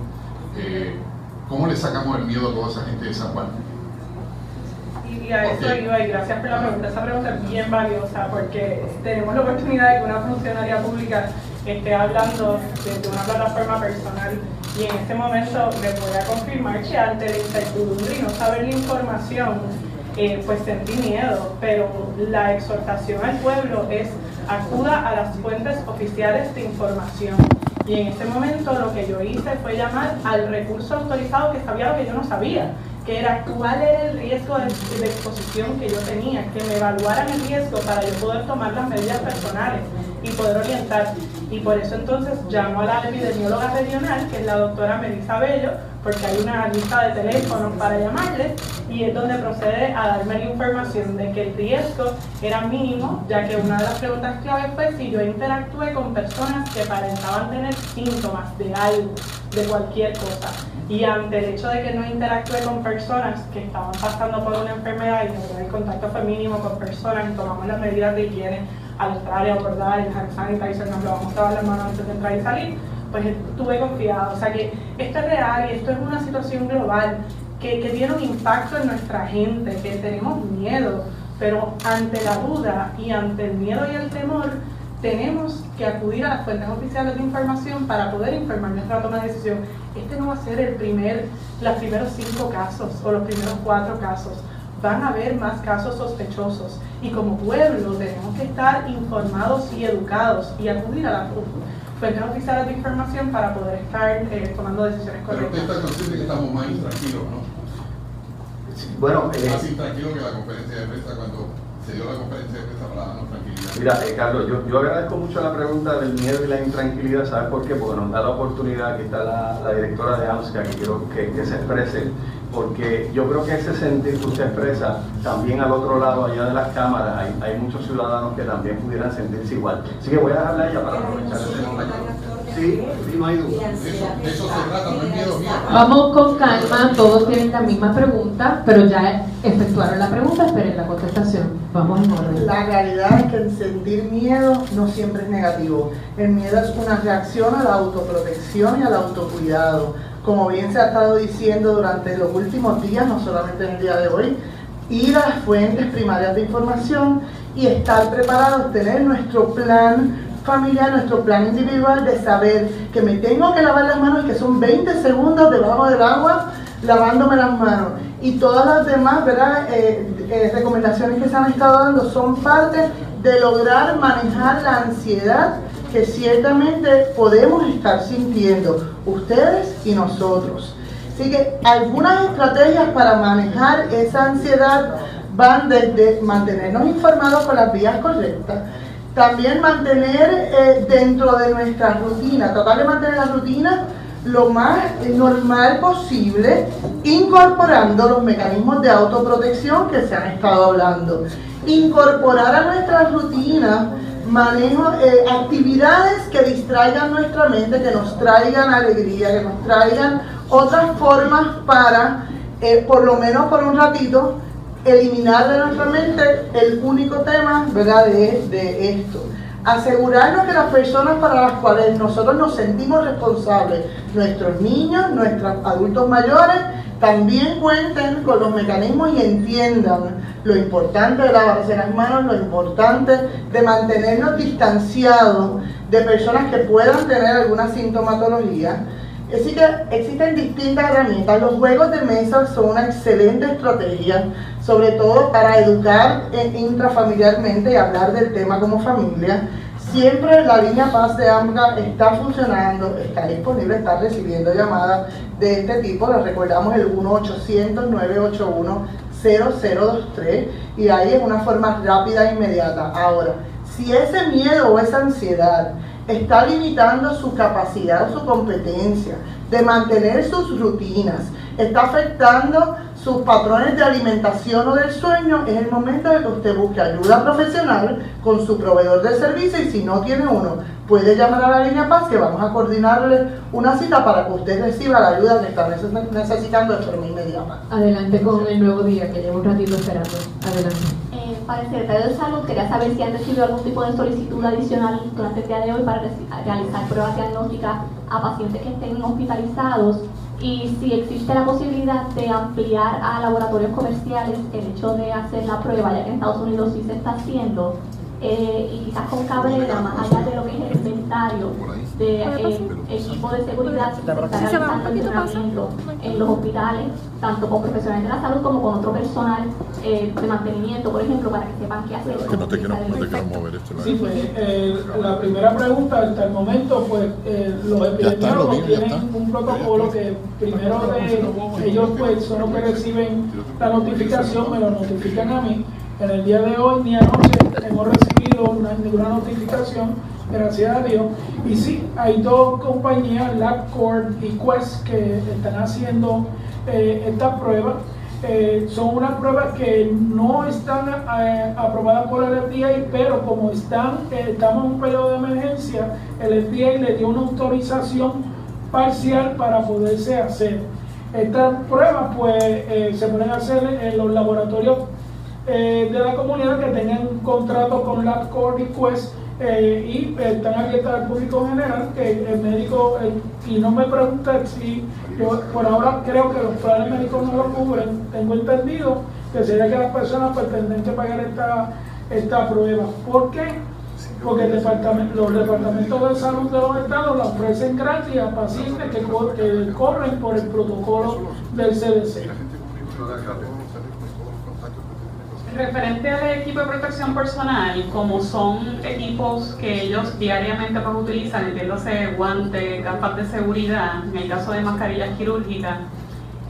¿Cómo le sacamos el miedo a toda esa gente de San Juan? Y a eso iba, y gracias por la pregunta. Esa pregunta es bien valiosa porque tenemos la oportunidad de que una funcionaria pública esté hablando desde una plataforma personal, y en este momento me voy a confirmar que ante la incertidumbre y no saber la información, pues sentí miedo, pero la exhortación al pueblo es: acuda a las fuentes oficiales de información. Y en ese momento lo que yo hice fue llamar al recurso autorizado que sabía lo que yo no sabía, que era cuál era el riesgo de exposición que yo tenía, que me evaluaran el riesgo para yo poder tomar las medidas personales y poder orientar. Y por eso entonces llamo a la epidemióloga regional, que es la doctora Melissa Bello, porque hay una lista de teléfonos para llamarles, y es donde procede a darme la información de que el riesgo era mínimo, ya que una de las preguntas clave fue si yo interactué con personas que aparentaban tener síntomas de algo, de cualquier cosa. Y ante el hecho de que no interactué con personas que estaban pasando por una enfermedad y de verdad el contacto fue mínimo con personas y tomamos las medidas de higiene al entrar y abordar, el hand sanitizer, nos lavamos todas las manos antes de entrar y salir, pues estuve confiada. O sea que esto es real y esto es una situación global que tiene un impacto en nuestra gente, que tenemos miedo, pero ante la duda y ante el miedo y el temor, tenemos que acudir a las fuentes oficiales de información para poder informar nuestra toma de decisión. Este no va a ser los primeros 5 casos o los primeros 4 casos. Van a haber más casos sospechosos y como pueblo tenemos que estar informados y educados y acudir a las fuentes oficiales de información para poder estar tomando decisiones correctas. Pero usted está consciente que estamos más intranquilos, ¿no? Bueno, más intranquilos que la conferencia de prensa cuando se dio la conferencia de prensa para darnos tranquilidad. Mira, Carlos, yo agradezco mucho la pregunta del miedo y la intranquilidad. ¿Sabes por qué? Porque nos da la oportunidad, aquí está la directora de AMSCA, que quiero que se exprese, porque yo creo que ese sentir que usted expresa, también al otro lado, allá de las cámaras, hay muchos ciudadanos que también pudieran sentirse igual. Así que voy a dejarla a ella para aprovechar ese momento. Sí, no hay duda. De eso se trata, no es miedo mío. Vamos con calma, todos tienen la misma pregunta, pero ya efectuaron la pregunta, esperen la contestación. Vamos en orden. La realidad es que el sentir miedo no siempre es negativo. El miedo es una reacción a la autoprotección y al autocuidado. Como bien se ha estado diciendo durante los últimos días, no solamente en el día de hoy, ir a las fuentes primarias de información y estar preparados, tener nuestro plan familiar, nuestro plan individual de saber que me tengo que lavar las manos y que son 20 segundos debajo del agua lavándome las manos. Y todas las demás, ¿verdad? Recomendaciones que se han estado dando son parte de lograr manejar la ansiedad que ciertamente podemos estar sintiendo, ustedes y nosotros. Así que algunas estrategias para manejar esa ansiedad van desde mantenernos informados con las vías correctas, también mantener dentro de nuestra rutina, tratar de mantener la rutina lo más normal posible, incorporando los mecanismos de autoprotección que se han estado hablando. Incorporar a nuestra rutina actividades que distraigan nuestra mente, que nos traigan alegría, que nos traigan otras formas para, por lo menos por un ratito, eliminar de nuestra mente el único tema, ¿verdad?, de esto. Asegurarnos que las personas para las cuales nosotros nos sentimos responsables, nuestros niños, nuestros adultos mayores, también cuenten con los mecanismos y entiendan lo importante de lavarse las manos, lo importante de mantenernos distanciados de personas que puedan tener alguna sintomatología. Así que existen distintas herramientas. Los juegos de mesa son una excelente estrategia, sobre todo para educar intrafamiliarmente y hablar del tema como familia. Siempre la línea Paz de AMCA está funcionando, está disponible, está recibiendo llamadas de este tipo. Les recordamos el 1-800-981-0023 y ahí es una forma rápida e inmediata. Ahora, si ese miedo o esa ansiedad está limitando su capacidad o su competencia de mantener sus rutinas, está afectando sus patrones de alimentación o del sueño, es el momento de que usted busque ayuda profesional con su proveedor de servicio, y si no tiene uno, puede llamar a la línea Paz, que vamos a coordinarle una cita para que usted reciba la ayuda que está necesitando de forma inmediata. Adelante con el Nuevo Día, que llevo un ratito esperando. Adelante. Para el secretario de Salud, quería saber si han recibido algún tipo de solicitud adicional durante el día de hoy para realizar pruebas diagnósticas a pacientes que estén hospitalizados, y si existe la posibilidad de ampliar a laboratorios comerciales el hecho de hacer la prueba, ya que en Estados Unidos sí se está haciendo, y quizás con Cabrera, más allá de lo que es el inventario de equipo de seguridad que se está realizando entrenamiento en los hospitales, tanto con profesionales de la salud como con otro personal de mantenimiento, por ejemplo, para que sepan qué hacer. Que no te quiero mover esto. Sí, pues la primera pregunta, hasta el momento, pues los epidemiólogos tienen un protocolo que primero ellos pues son los que reciben la notificación, me lo notifican a mí. En el día de hoy ni anoche hemos recibido ninguna notificación, gracias a Dios. Y sí, hay dos compañías, LabCorp y Quest, que están haciendo estas pruebas. Son unas pruebas que no están aprobadas por el FDA, pero como estamos en un periodo de emergencia, el FDA le dio una autorización parcial para poderse hacer. Estas pruebas pues se pueden hacer en los laboratorios de la comunidad que tengan un contrato con LabCorp y Quest, y están abiertas al público general, que el médico, y no me pregunte si yo por ahora creo que los planes médicos no lo cubren, tengo entendido que sería que las personas pues tendrán que pagar esta prueba. ¿Por qué? Porque los departamentos de salud de los estados la ofrecen gratis a pacientes que corren por el protocolo del CDC. Referente al equipo de protección personal, como son equipos que ellos diariamente pues utilizan, entiéndase guantes, gafas de seguridad, en el caso de mascarillas quirúrgicas,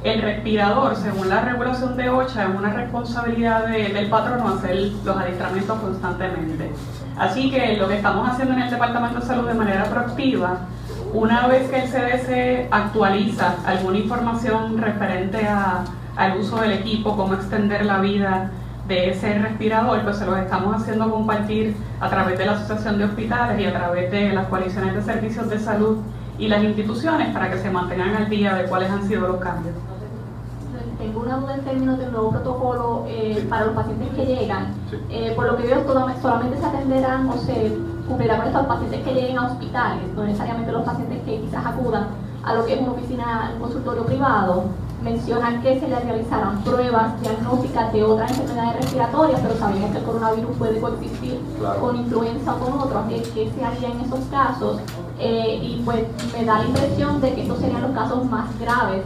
el respirador, según la regulación de OCHA, es una responsabilidad del patrono hacer los adiestramientos constantemente. Así que lo que estamos haciendo en el Departamento de Salud de manera proactiva, una vez que el CDC actualiza alguna información referente al uso del equipo, cómo extender la vida de ese respirador, pues se los estamos haciendo compartir a través de la Asociación de Hospitales y a través de las coaliciones de servicios de salud y las instituciones, para que se mantengan al día de cuáles han sido los cambios. Tengo una duda en términos del nuevo protocolo para los pacientes que llegan. Por lo que veo, solamente se atenderán o se cubrirá con estos pacientes que lleguen a hospitales, no necesariamente los pacientes que quizás acudan a lo que es una oficina, un consultorio privado. Mencionan que se le realizarán pruebas diagnósticas de otras enfermedades respiratorias, pero sabemos que el coronavirus puede coexistir con influenza o con otros, ¿qué se haría en esos casos? Y pues me da la impresión de que estos serían los casos más graves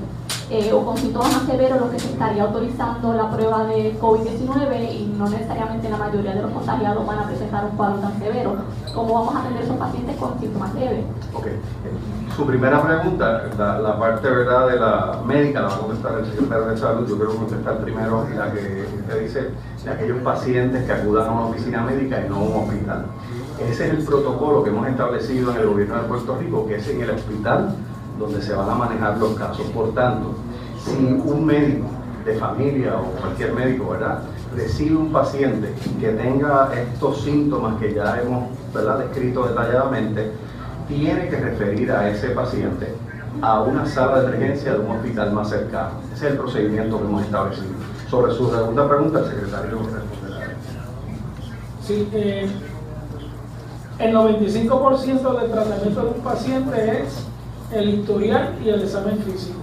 o con síntomas más severos los que se estaría autorizando la prueba de COVID-19, y no necesariamente la mayoría de los contagiados van a presentar un cuadro tan severo. ¿Cómo vamos a atender a esos pacientes con síntomas leves? Okay. Su primera pregunta, la parte verdad de la médica la va a contestar el secretario de Salud. Yo quiero contestar primero la que usted dice de aquellos pacientes que acudan a una oficina médica y no a un hospital. Ese es el protocolo que hemos establecido en el gobierno de Puerto Rico, que es en el hospital donde se van a manejar los casos. Por tanto, si un médico de familia o cualquier médico, ¿verdad?, recibe un paciente que tenga estos síntomas que ya hemos, ¿verdad?, descrito detalladamente, tiene que referir a ese paciente a una sala de emergencia de un hospital más cercano. Ese es el procedimiento que hemos establecido. Sobre su segunda pregunta, el secretario responderá. Sí, el 95% del tratamiento de un paciente es el historial y el examen físico.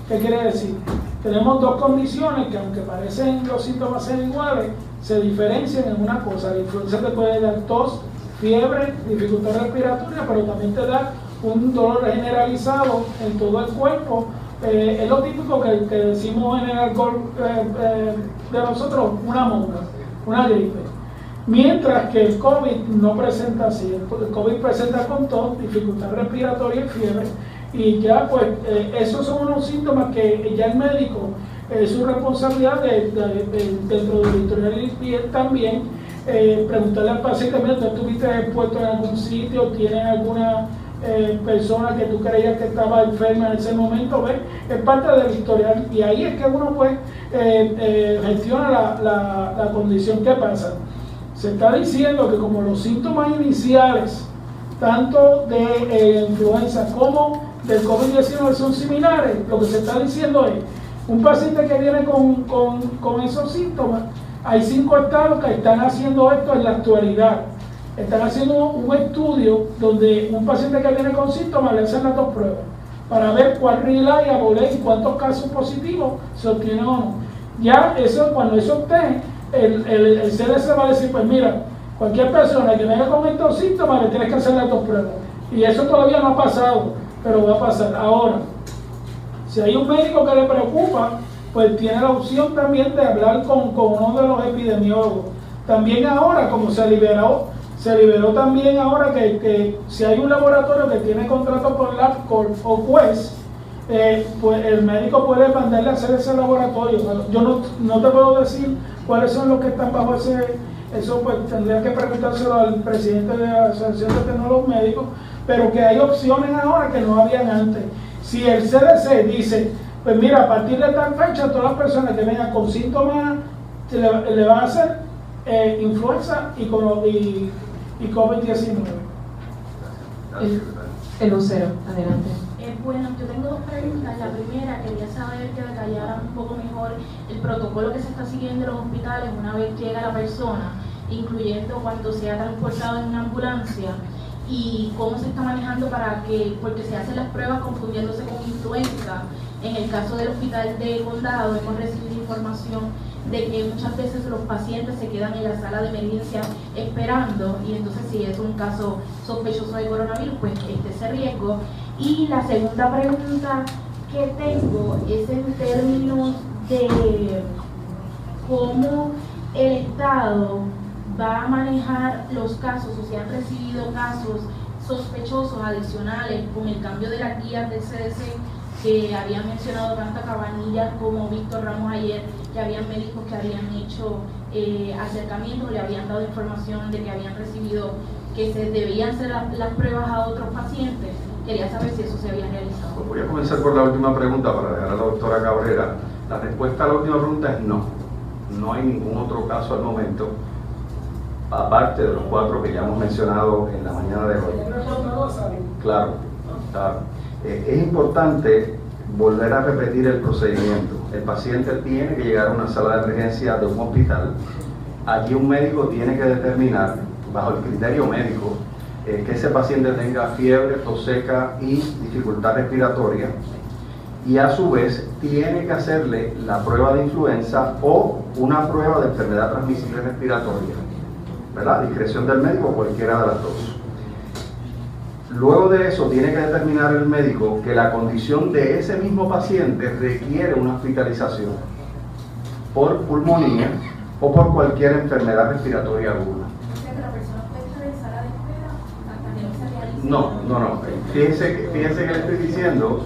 ¿Qué quiere decir? Tenemos dos condiciones que, aunque parecen los síntomas ser iguales, se diferencian en una cosa. La influenza te puede dar tos, fiebre, dificultad respiratoria, pero también te da un dolor generalizado en todo el cuerpo. Es lo típico que decimos en el alcohol de nosotros, una monga, una gripe. Mientras que el COVID no presenta así. El COVID presenta con tos, dificultad respiratoria y fiebre. Y ya pues esos son unos síntomas que ya el médico es su responsabilidad dentro del historial y también preguntarle al paciente, mira, ¿tú estuviste expuesto en algún sitio? ¿Tienes alguna persona que tú creías que estaba enferma en ese momento, ¿ves? Es parte del historial y ahí es que uno pues gestiona la condición. ¿Qué pasa? Se está diciendo que como los síntomas iniciales tanto de influenza como del COVID-19 son similares, lo que se está diciendo es, un paciente que viene con esos síntomas, hay 5 estados que están haciendo esto en la actualidad. Están haciendo un estudio donde un paciente que viene con síntomas le hacen las 2 pruebas para ver cuál relay y cuántos casos positivos se obtienen o no. Ya eso, cuando eso obtiene, el CDC va a decir, pues mira, cualquier persona que venga con estos síntomas le tienes que hacer las 2 pruebas. Y eso todavía no ha pasado, pero va a pasar. Ahora, si hay un médico que le preocupa, pues tiene la opción también de hablar con uno de los epidemiólogos. También ahora, como se liberó también ahora que si hay un laboratorio que tiene contrato con LabCorp o Quest, pues el médico puede mandarle a hacer ese laboratorio. Yo no te puedo decir cuáles son los que están bajo eso pues tendría que preguntárselo al presidente de la Asociación de Tecnólogos Médicos, pero que hay opciones ahora que no habían antes. Si el CDC dice, pues mira, a partir de tal fecha todas las personas que vengan con síntomas le van a hacer influenza y COVID-19. El Lucero, adelante. Bueno, yo tengo 2 preguntas. La primera, quería saber que detallaran un poco mejor el protocolo que se está siguiendo en los hospitales una vez llega la persona, incluyendo cuando sea transportado en una ambulancia, y cómo se está manejando porque se hacen las pruebas confundiéndose con influenza. En el caso del hospital de Condado hemos recibido información de que muchas veces los pacientes se quedan en la sala de emergencia esperando, y entonces si es un caso sospechoso de coronavirus, pues ese riesgo. Y la segunda pregunta que tengo es en términos de cómo el Estado va a manejar los casos, o si han recibido casos sospechosos adicionales con el cambio de las guías del CDC, que habían mencionado tanto Cabanillas como Víctor Ramos ayer, que habían médicos que habían hecho acercamientos, le habían dado información de que habían recibido que se debían hacer las pruebas a otros pacientes. Quería saber si eso se había realizado. Pues voy a comenzar por la última pregunta para dejar a la doctora Cabrera. La respuesta a la última pregunta es no. No hay ningún otro caso al momento, aparte de los 4 que ya hemos mencionado en la mañana de hoy. Claro, claro. Es importante volver a repetir el procedimiento. El paciente tiene que llegar a una sala de emergencia de un hospital. Allí un médico tiene que determinar, bajo el criterio médico, que ese paciente tenga fiebre, tos seca y dificultad respiratoria, y a su vez tiene que hacerle la prueba de influenza o una prueba de enfermedad transmisible respiratoria, ¿verdad? Discreción del médico, cualquiera de las 2. Luego de eso tiene que determinar el médico que la condición de ese mismo paciente requiere una hospitalización por pulmonía o por cualquier enfermedad respiratoria aguda. No. Fíjense que le estoy diciendo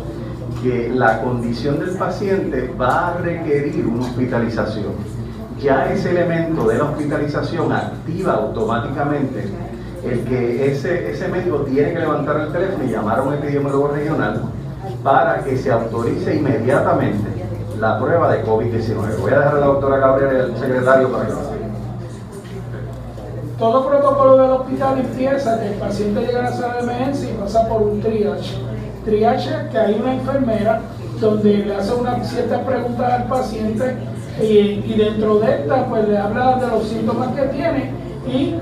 que la condición del paciente va a requerir una hospitalización. Ya ese elemento de la hospitalización activa automáticamente el que ese médico tiene que levantar el teléfono y llamar a un epidemiólogo regional para que se autorice inmediatamente la prueba de COVID-19. Voy a dejar a la doctora Cabrera y al secretario para que lo haga. Todo protocolo del hospital empieza que el paciente llega a la sala de emergencia y pasa por un triage. Triage, que hay una enfermera donde le hace unas ciertas preguntas al paciente y dentro de esta pues le habla de los síntomas que tiene y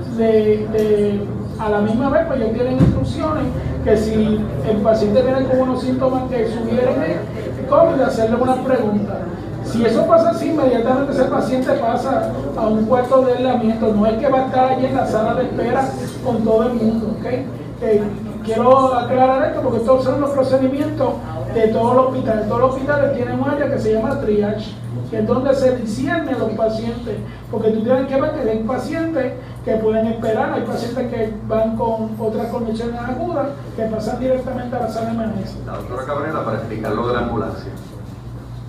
a la misma vez pues ellos tienen instrucciones que si el paciente viene con unos síntomas que sugieren el COVID, hacerle una pregunta. Si eso pasa así, inmediatamente ese paciente pasa a un cuarto de aislamiento. No es que va a estar allí en la sala de espera con todo el mundo, ¿okay? Quiero aclarar esto porque estos son los procedimientos de todos los hospitales. Todos los hospitales tienen un área que se llama triage, que es donde se disciernen los pacientes, porque tú tienes que ver que hay pacientes que pueden esperar, hay pacientes que van con otras condiciones agudas que pasan directamente a la sala de emergencia. La doctora Cabrera, para explicar lo de la ambulancia.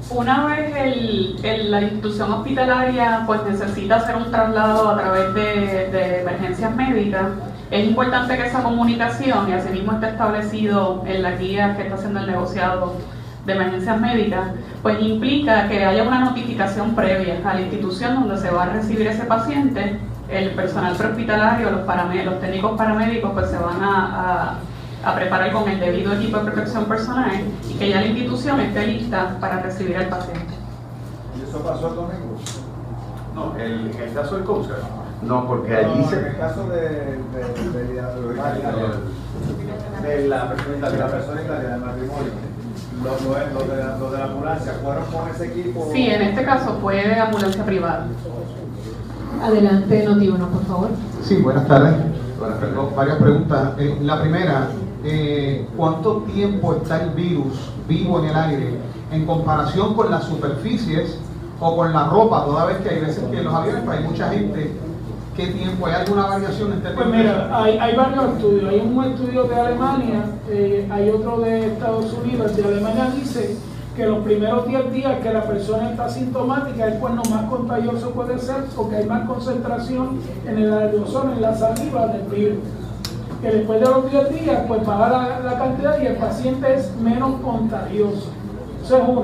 Una vez la institución hospitalaria pues necesita hacer un traslado a través de emergencias médicas, Es importante que esa comunicación, y asimismo está establecido en la guía que está haciendo el negociado de emergencias médicas, pues implica que haya una notificación previa a la institución donde se va a recibir ese paciente. El personal prehospitalario, los técnicos paramédicos, pues se van a preparar con el debido equipo de protección personal y que ya la institución esté lista para recibir al paciente. ¿Y eso pasó el domingo? No, el caso del Coast Guard. No, porque allí en el caso de la persona italiana, del matrimonio, los de la ambulancia, ¿fueron con ese equipo? Sí, en este caso fue de ambulancia privada. Adelante, Noti1, por favor. Sí, buenas tardes. Tengo varias preguntas. La primera, ¿cuánto tiempo está el virus vivo en el aire en comparación con las superficies o con la ropa? Toda vez que hay veces que en los aviones pues, hay mucha gente, ¿qué tiempo? ¿Hay alguna variación en términos? Pues mira, hay varios estudios. Hay un estudio de Alemania, hay otro de Estados Unidos. El de Alemania dice que los primeros 10 días que la persona está asintomática es cuando más contagioso puede ser, porque hay más concentración en el aerosol, en la saliva del virus. Que después de los 10 días, pues baja la cantidad y el paciente es menos contagioso. Eso es uno.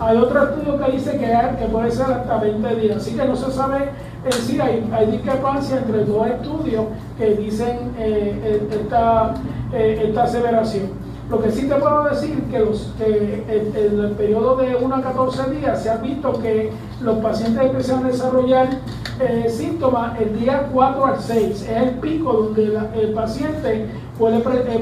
Hay otro estudio que dice que puede ser hasta 20 días, así que no se sabe, es decir, hay discrepancia entre dos estudios que dicen esta aseveración. Lo que sí te puedo decir que en el periodo de 1 a 14 días se ha visto que los pacientes empiezan a desarrollar síntomas el día 4 al 6. Es el pico donde el paciente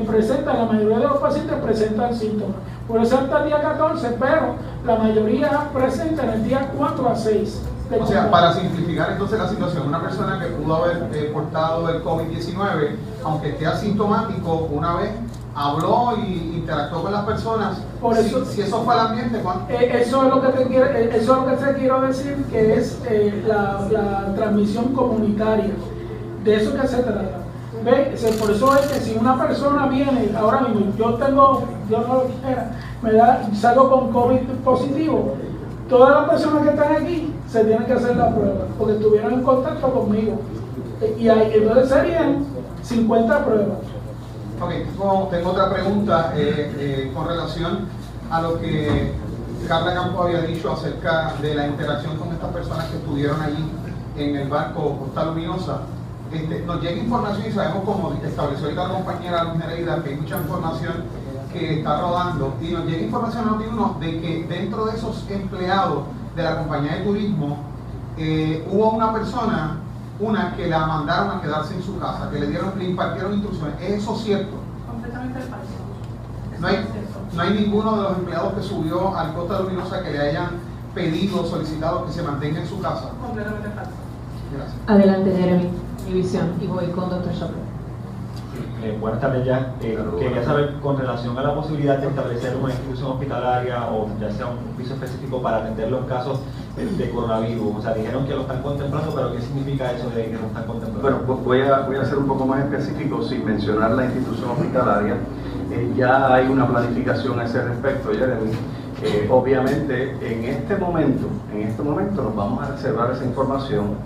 presenta, la mayoría de los pacientes presentan síntomas. Puede ser hasta el día 14, pero la mayoría presenta en el día 4 a 6. O sea, para simplificar entonces la situación, una persona que pudo haber portado el COVID-19, aunque esté asintomático, una vez habló y interactuó con las personas, por eso, si eso fue el ambiente, ¿cuánto? Eso es lo que te quiero decir, que es la transmisión comunitaria. De eso que se trata. Por eso es que si una persona viene, ahora mismo, yo no lo quiera, salgo con COVID positivo, todas las personas que están aquí se tienen que hacer la prueba, porque estuvieron en contacto conmigo. Y entonces serían 50 pruebas. Ok, tengo otra pregunta con relación a lo que Carla Campo había dicho acerca de la interacción con estas personas que estuvieron allí en el barco Costa Luminosa. Nos llega información y sabemos, como estableció la compañera Luz Nereida, que hay mucha información que está rodando, y nos llega información a Noti1 de que dentro de esos empleados de la compañía de turismo hubo una persona que la mandaron a quedarse en su casa, que le impartieron instrucciones. ¿Es eso cierto? Completamente falso. No hay ninguno de los empleados que subió al Costa Luminosa que le hayan pedido, solicitado que se mantenga en su casa. Completamente falso. Gracias. Adelante, Jeremy, mi visión, y voy con Dr. Shopper. Buenas tardes, ya. Quería saber con relación a la posibilidad de establecer una institución hospitalaria o ya sea un piso específico para atender los casos de coronavirus. O sea, dijeron que lo están contemplando, pero ¿qué significa eso de que lo están contemplando? Bueno, voy a ser un poco más específico sin mencionar la institución hospitalaria. Ya hay una planificación a ese respecto, Jeremy. Obviamente, en este momento nos vamos a reservar esa información.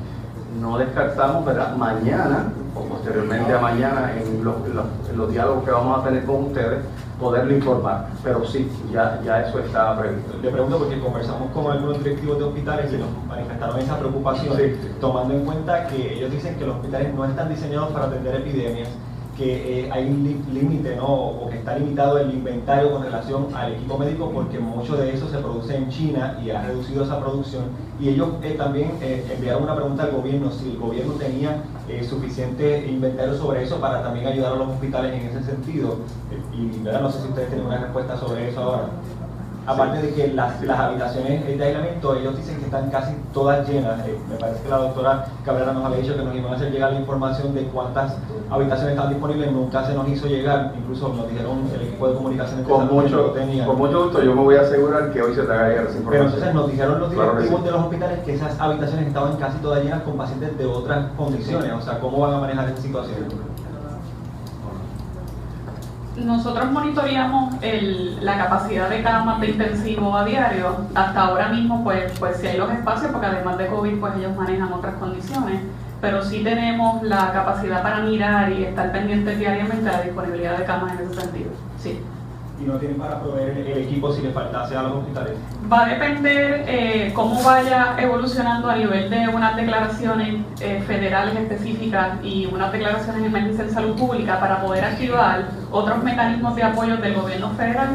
No descartamos, ¿verdad?, mañana o posteriormente a mañana en los diálogos que vamos a tener con ustedes, poderle informar, pero sí, ya eso está previsto. Le pregunto porque conversamos con algunos directivos de hospitales y nos manifestaron esa preocupación, tomando en cuenta que ellos dicen que los hospitales no están diseñados para atender epidemias, que hay un límite, ¿no?, o que está limitado el inventario con relación al equipo médico, porque mucho de eso se produce en China y ha reducido esa producción. Y ellos también enviaron una pregunta al gobierno, si el gobierno tenía suficiente inventario sobre eso para también ayudar a los hospitales en ese sentido. Y ¿verdad? No sé si ustedes tienen una respuesta sobre eso ahora. Aparte de que las habitaciones de aislamiento, ellos dicen que están casi todas llenas. Me parece que la doctora Cabrera nos había dicho que nos iban a hacer llegar la información de cuántas habitaciones están disponibles, nunca se nos hizo llegar, incluso nos dijeron el equipo de comunicaciones con mucho gusto, yo me voy a asegurar que hoy se te haga llegar esa información. Pero entonces nos dijeron los directivos de los hospitales que esas habitaciones estaban casi todas llenas con pacientes de otras condiciones. O sea, ¿cómo van a manejar esa situación? Nosotros monitoreamos la capacidad de camas de intensivo a diario. Hasta ahora mismo, pues si hay los espacios, porque además de COVID, pues ellos manejan otras condiciones. pero sí tenemos la capacidad para mirar y estar pendientes diariamente de la disponibilidad de camas en ese sentido. Sí. ¿Y no tienen para proveer el equipo si les faltase a los hospitales? Va a depender cómo vaya evolucionando a nivel de unas declaraciones federales específicas y unas declaraciones de emergencia en salud pública para poder activar otros mecanismos de apoyo del gobierno federal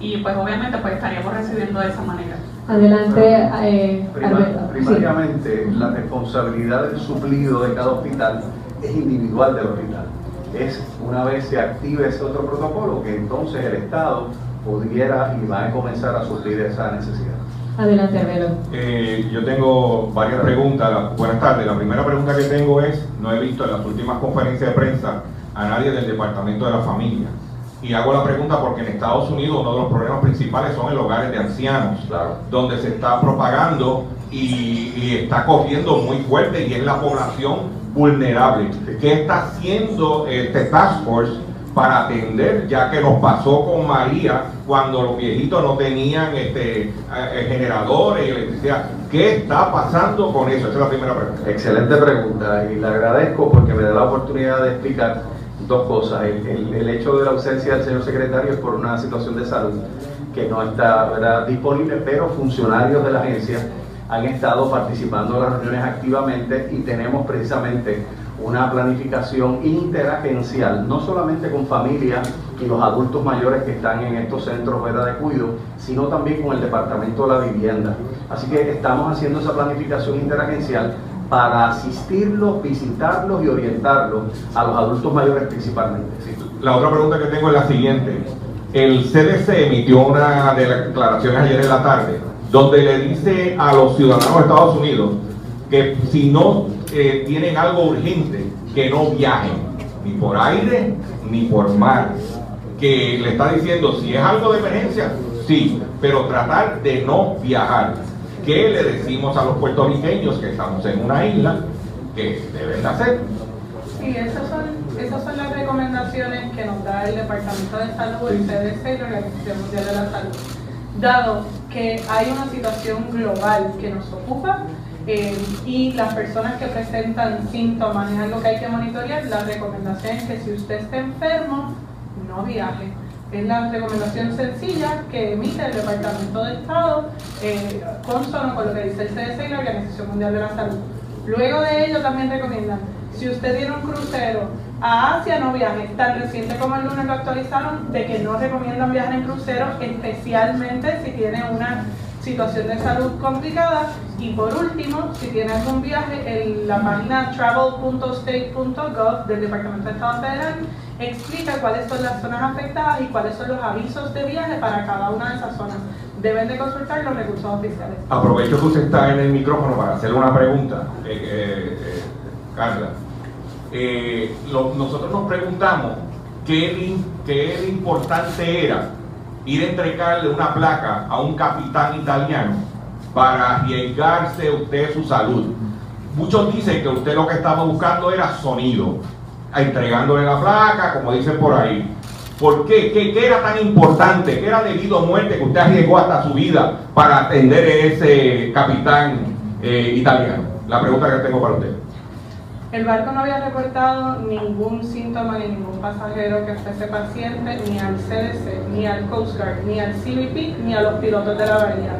y pues obviamente pues estaríamos recibiendo de esa manera. Adelante, primariamente, sí. La responsabilidad del suplido de cada hospital es individual del hospital. Es una vez se active ese otro protocolo que entonces el Estado pudiera y va a comenzar a suplir esa necesidad. Adelante, Arbelo. Yo tengo varias preguntas. Buenas tardes. La primera pregunta que tengo es, no he visto en las últimas conferencias de prensa a nadie del Departamento de la Familia. Y hago la pregunta porque en Estados Unidos uno de los problemas principales son en hogares de ancianos, claro, donde se está propagando y está corriendo muy fuerte y es la población vulnerable. ¿Qué está haciendo este Task Force para atender, ya que nos pasó con María cuando los viejitos no tenían generadores y electricidad? ¿Qué está pasando con eso? Esa es la primera pregunta. Excelente pregunta y le agradezco porque me da la oportunidad de explicar dos cosas. El hecho de la ausencia del señor secretario es por una situación de salud que no está, ¿verdad?, disponible, pero funcionarios de la agencia han estado participando en las reuniones activamente y tenemos precisamente una planificación interagencial, no solamente con familias y los adultos mayores que están en estos centros, ¿verdad?, de cuidado, sino también con el Departamento de la Vivienda. Así que estamos haciendo esa planificación interagencial para asistirlos, visitarlos y orientarlos a los adultos mayores principalmente. Sí. La otra pregunta que tengo es la siguiente. El CDC emitió una de las declaraciones ayer en la tarde donde le dice a los ciudadanos de Estados Unidos que si no tienen algo urgente, que no viajen, ni por aire, ni por mar. Que le está diciendo, si es algo de emergencia, sí, pero tratar de no viajar. ¿Qué le decimos a los puertorriqueños que estamos en una isla que deben de hacer? Sí, esas son las recomendaciones que nos da el Departamento de Salud, el CDC y la Organización Mundial de la Salud. Dado que hay una situación global que nos ocupa y las personas que presentan síntomas es algo que hay que monitorear, la recomendación es que si usted está enfermo, no viaje. Es la recomendación sencilla que emite el Departamento de Estado, consono con lo que dice el CDC y la Organización Mundial de la Salud. Luego de ello también recomiendan, si usted tiene un crucero a Asia, no viaje. Tan reciente como el lunes lo actualizaron de que no recomiendan viajar en crucero, especialmente si tiene una situación de salud complicada. Y por último, si tiene algún viaje, en la página travel.state.gov del Departamento de Estado Federal explica cuáles son las zonas afectadas y cuáles son los avisos de viaje para cada una de esas zonas. Deben de consultar los recursos oficiales. Aprovecho que usted está en el micrófono para hacerle una pregunta, Carla. Nosotros nos preguntamos qué importante era ir a entregarle una placa a un capitán italiano para arriesgarse usted su salud. Muchos dicen que usted lo que estaba buscando era sonido, entregándole la placa, como dicen por ahí. ¿Por qué? ¿Qué era tan importante? ¿Qué era debido a muerte que usted arriesgó hasta su vida para atender a ese capitán italiano? La pregunta que tengo para usted. El barco no había reportado ningún síntoma ni ningún pasajero que fuese paciente ni al CDC, ni al Coast Guard, ni al CBP, ni a los pilotos de la bahía.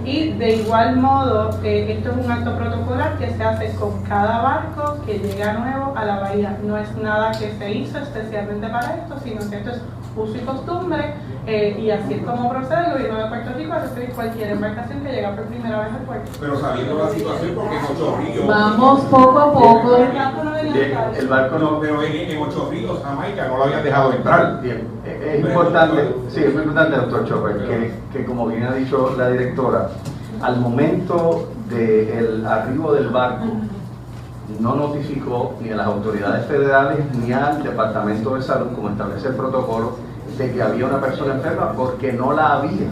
Y de igual modo, esto es un acto protocolar que se hace con cada barco que llega nuevo a la bahía. No es nada que se hizo especialmente para esto, sino que esto es uso y costumbre, y así es como procede el gobierno de Puerto Rico a recibir cualquier embarcación que llega por primera vez al puerto. Pero sabiendo la situación, porque en Ocho Ríos... Vamos poco a poco. El barco no... Pero en Ocho Ríos, Jamaica, no lo habían dejado entrar. Bien, es importante, sí, es muy importante, doctor Chopper, que como bien ha dicho la directora, al momento del arribo del barco, no notificó ni a las autoridades federales ni al Departamento de Salud, como establece el protocolo, de que había una persona enferma, porque no la había.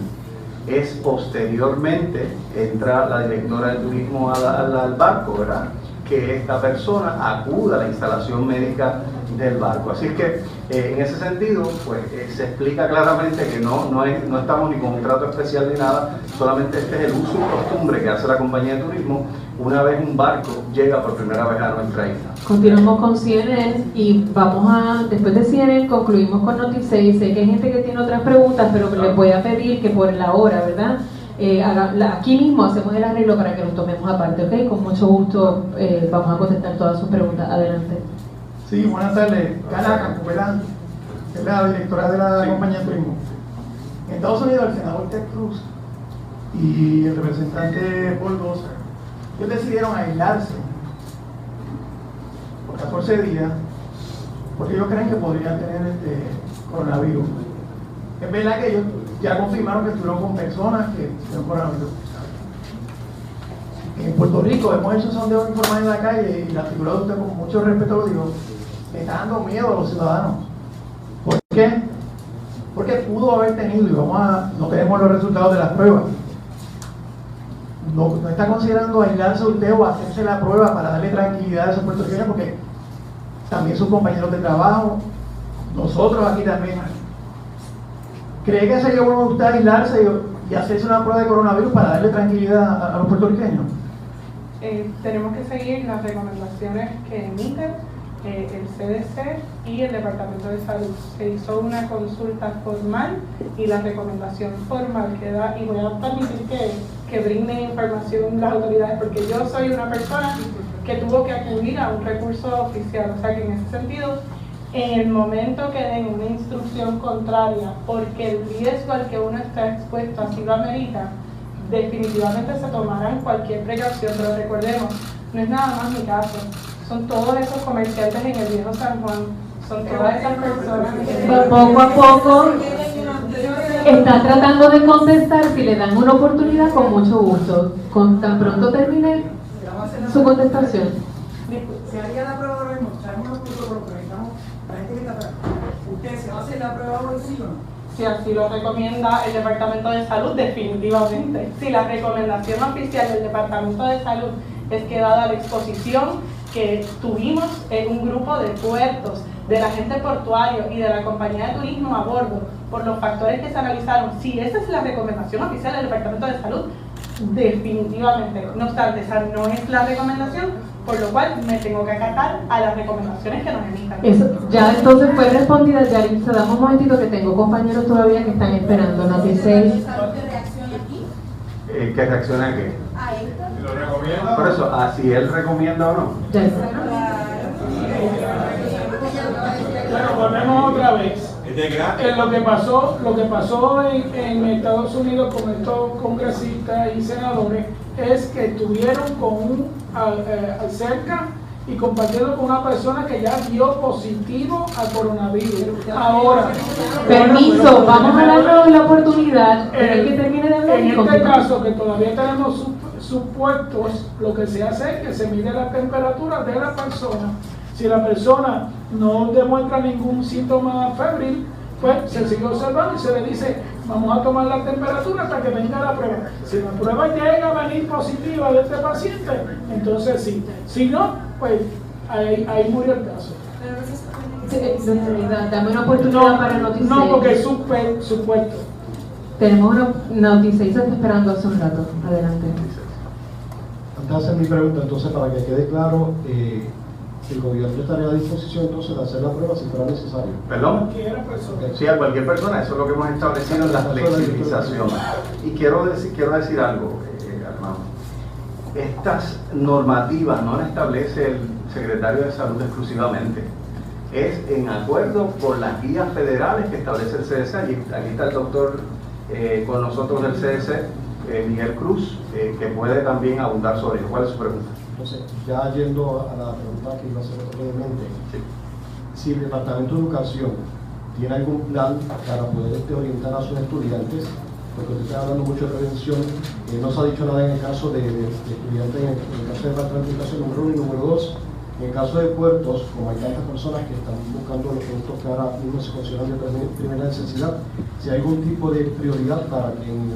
Es posteriormente, entra la directora de turismo al barco, ¿verdad?, que esta persona acuda a la instalación médica del barco. Así que en ese sentido, pues se explica claramente que no estamos ni con un trato especial ni nada, solamente este es el uso y costumbre que hace la compañía de turismo una vez un barco llega por primera vez a nuestra isla. Continuamos con CNN y después de CNN concluimos con Noti6. Sé que hay gente que tiene otras preguntas, pero les voy a pedir que por la hora, ¿verdad? Aquí mismo hacemos el arreglo para que los tomemos aparte, ¿ok? Con mucho gusto vamos a contestar todas sus preguntas. Adelante. Sí, buenas tardes. Carla Campubelán, que es la directora de la compañía de turismo. En Estados Unidos, el senador Ted Cruz y el representante Paul Gosar, ellos decidieron aislarse por 14 días porque ellos creen que podrían tener coronavirus. Es verdad que ellos ya confirmaron que estuvieron con personas que tienen coronavirus. En Puerto Rico hemos hecho sondeos informales en la calle y la figura de usted, con mucho respeto lo digo, está dando miedo a los ciudadanos. ¿Por qué? Porque pudo haber tenido, y no tenemos los resultados de las pruebas. No está considerando aislarse usted o hacerse la prueba para darle tranquilidad a esos puertorriqueños, porque también sus compañeros de trabajo, nosotros aquí también. ¿Cree que sería bueno usted aislarse y hacerse una prueba de coronavirus para darle tranquilidad a los puertorriqueños? Tenemos que seguir las recomendaciones que emiten el CDC y el Departamento de Salud. Se hizo una consulta formal y la recomendación formal que da, y voy a permitir que brinden información las autoridades, porque yo soy una persona que tuvo que acudir a un recurso oficial, o sea que en ese sentido, en el momento que den una instrucción contraria, porque el riesgo al que uno está expuesto así lo amerita, definitivamente se tomarán cualquier precaución, pero recordemos, no es nada más mi caso, son todos esos comerciantes en el viejo San Juan, son todas esas personas que... Poco a poco está tratando de contestar. Si le dan una oportunidad, con mucho gusto. Tan pronto termine su contestación. Se haría la prueba ahora mismo, sabemos los protocolos, pero necesitamos la gente que está atrás. ¿Usted se va a hacer la prueba hoy, sí o no? Si así lo recomienda el Departamento de Salud, definitivamente. Si la recomendación oficial del Departamento de Salud es que dada la exposición que tuvimos en un grupo de puertos, del agente portuario y de la compañía de turismo a bordo, por los factores que se analizaron, si esa es la recomendación oficial del Departamento de Salud, definitivamente. No obstante, esa no es la recomendación, por lo cual me tengo que acatar a las recomendaciones que nos emitan. Eso ya entonces fue respondida. Ya se damos un momentito que tengo compañeros todavía que están esperando. Noti6. ¿Qué reacciona a qué? ¿Lo recomienda? Por eso, si él recomienda o no. Bueno, volvemos otra vez. Lo que pasó en Estados Unidos con estos congresistas y senadores es que estuvieron con cerca y compartiendo con una persona que ya dio positivo a coronavirus. Ahora, permiso, vamos a darle la oportunidad que termine de hablar. En este caso, que todavía tenemos supuestos, lo que se hace es que se mide la temperatura de la persona. Si la persona no demuestra ningún síntoma febril, pues se sigue observando y se le dice, vamos a tomar la temperatura hasta que venga la prueba. Si la prueba llega a venir positiva de este paciente, entonces sí. Si no, pues ahí murió el caso. Dame una oportunidad para Noti6. No, porque es supuesto. Tenemos Noti6 está esperando hace un rato. Adelante. Antes de hacer mi pregunta, entonces, para que quede claro, el gobierno estaría a disposición entonces de hacer la prueba si fuera necesario. ¿Perdón? Sí, a cualquier persona, eso es lo que hemos establecido en la flexibilización. Y quiero decir algo, Armando. Estas normativas no las establece el secretario de Salud exclusivamente. Es en acuerdo con las guías federales que establece el CDC. Aquí está el doctor con nosotros del CDC, Miguel Cruz, que puede también abundar sobre ello. ¿Cuál es su pregunta? Entonces, ya yendo a la pregunta que iba a hacer brevemente, si el Departamento de Educación tiene algún plan para poder orientar a sus estudiantes, porque usted está hablando mucho de prevención, no se ha dicho nada en el caso de estudiantes, en el caso del Departamento de Educación, número 1 y número 2, en el caso de puertos, como hay tantas personas que están buscando los productos que ahora mismo se consideran de primera necesidad, si hay algún tipo de prioridad para que en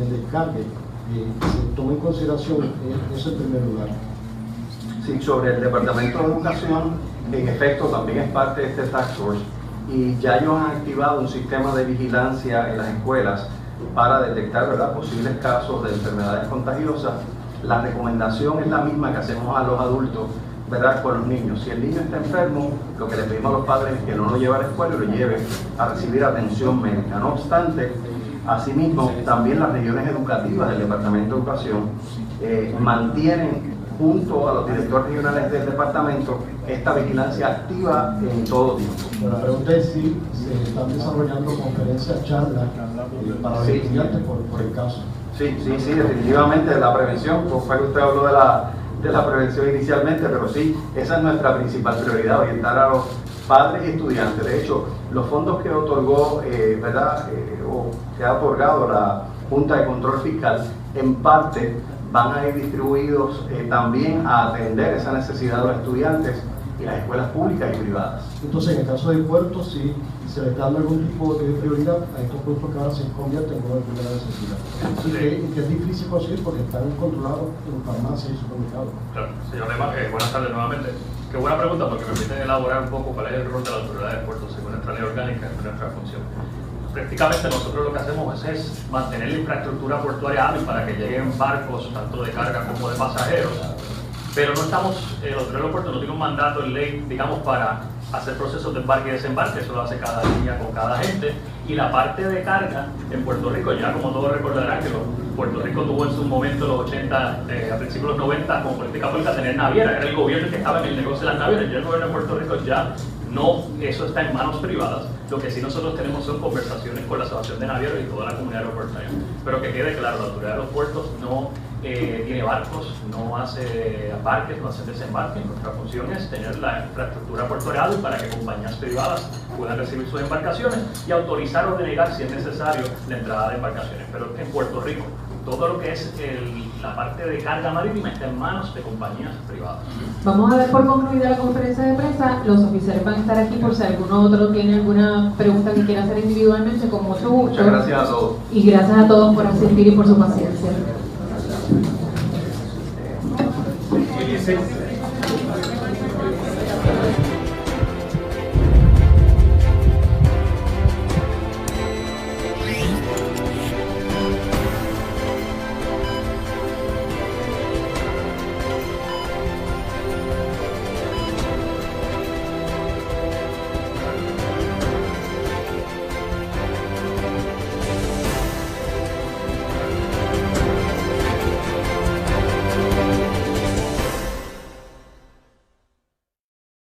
el descargue se tome en consideración eso en primer lugar. Sí, sobre el Departamento de Educación, en efecto, también es parte de este Task Force y ya ellos han activado un sistema de vigilancia en las escuelas para detectar, ¿verdad?, posibles casos de enfermedades contagiosas. La recomendación es la misma que hacemos a los adultos, ¿verdad?, con los niños. Si el niño está enfermo, lo que le pedimos a los padres es que no lo lleve a la escuela y lo lleve a recibir atención médica. No obstante, asimismo, también las regiones educativas del Departamento de Educación mantienen junto a los directores regionales del departamento esta vigilancia activa en todo tiempo. La pregunta es si se están desarrollando conferencias, charlas para los estudiantes por el caso. Sí, definitivamente la prevención, pues fue que usted habló de la prevención inicialmente, pero sí, esa es nuestra principal prioridad, orientar a los padres y estudiantes. De hecho, los fondos que otorgó, o que ha otorgado la Junta de Control Fiscal, en parte van a ir distribuidos también a atender esa necesidad de los estudiantes y las escuelas públicas y privadas. Entonces, en el caso de Puerto, sí, se le está dando algún tipo de prioridad a estos productos que ahora se convierten en una primera necesidad. Y que es difícil conseguir porque están controlados en farmacias y supermercados. Claro, señor Lema, buenas tardes nuevamente. Qué buena pregunta, porque me permiten elaborar un poco cuál es el rol de la autoridad de puertos según nuestra ley orgánica y nuestra función. Prácticamente nosotros lo que hacemos es mantener la infraestructura portuaria hábil para que lleguen barcos tanto de carga como de pasajeros, pero no estamos, los autoridad de puertos no tiene un mandato en ley, digamos, para hacer procesos de embarque y desembarque, eso lo hace cada línea con cada gente, y la parte de carga en Puerto Rico, ya como todos recordarán que Puerto Rico tuvo en su momento, los 80, a principios de los 90, como política pública, tener naviera, era el gobierno el que estaba en el negocio de las navieras, ya el gobierno de Puerto Rico ya no, eso está en manos privadas. Lo que sí nosotros tenemos son conversaciones con la Asociación de Navieros y toda la comunidad aeroportuaria. Pero que quede claro, la autoridad de los puertos no tiene barcos, no hace embarques, no hace desembarques. Nuestra función es tener la infraestructura portuaria para que compañías privadas puedan recibir sus embarcaciones y autorizar o denegar, si es necesario, la entrada de embarcaciones. Pero en Puerto Rico, todo lo que es la parte de carga marítima está en manos de compañías privadas. Vamos a dar por concluida la conferencia de prensa. Los oficiales van a estar aquí por si alguno otro tiene alguna pregunta que quiera hacer individualmente, con mucho gusto. Muchas gracias a todos. Y gracias a todos por asistir y por su paciencia. Gracias.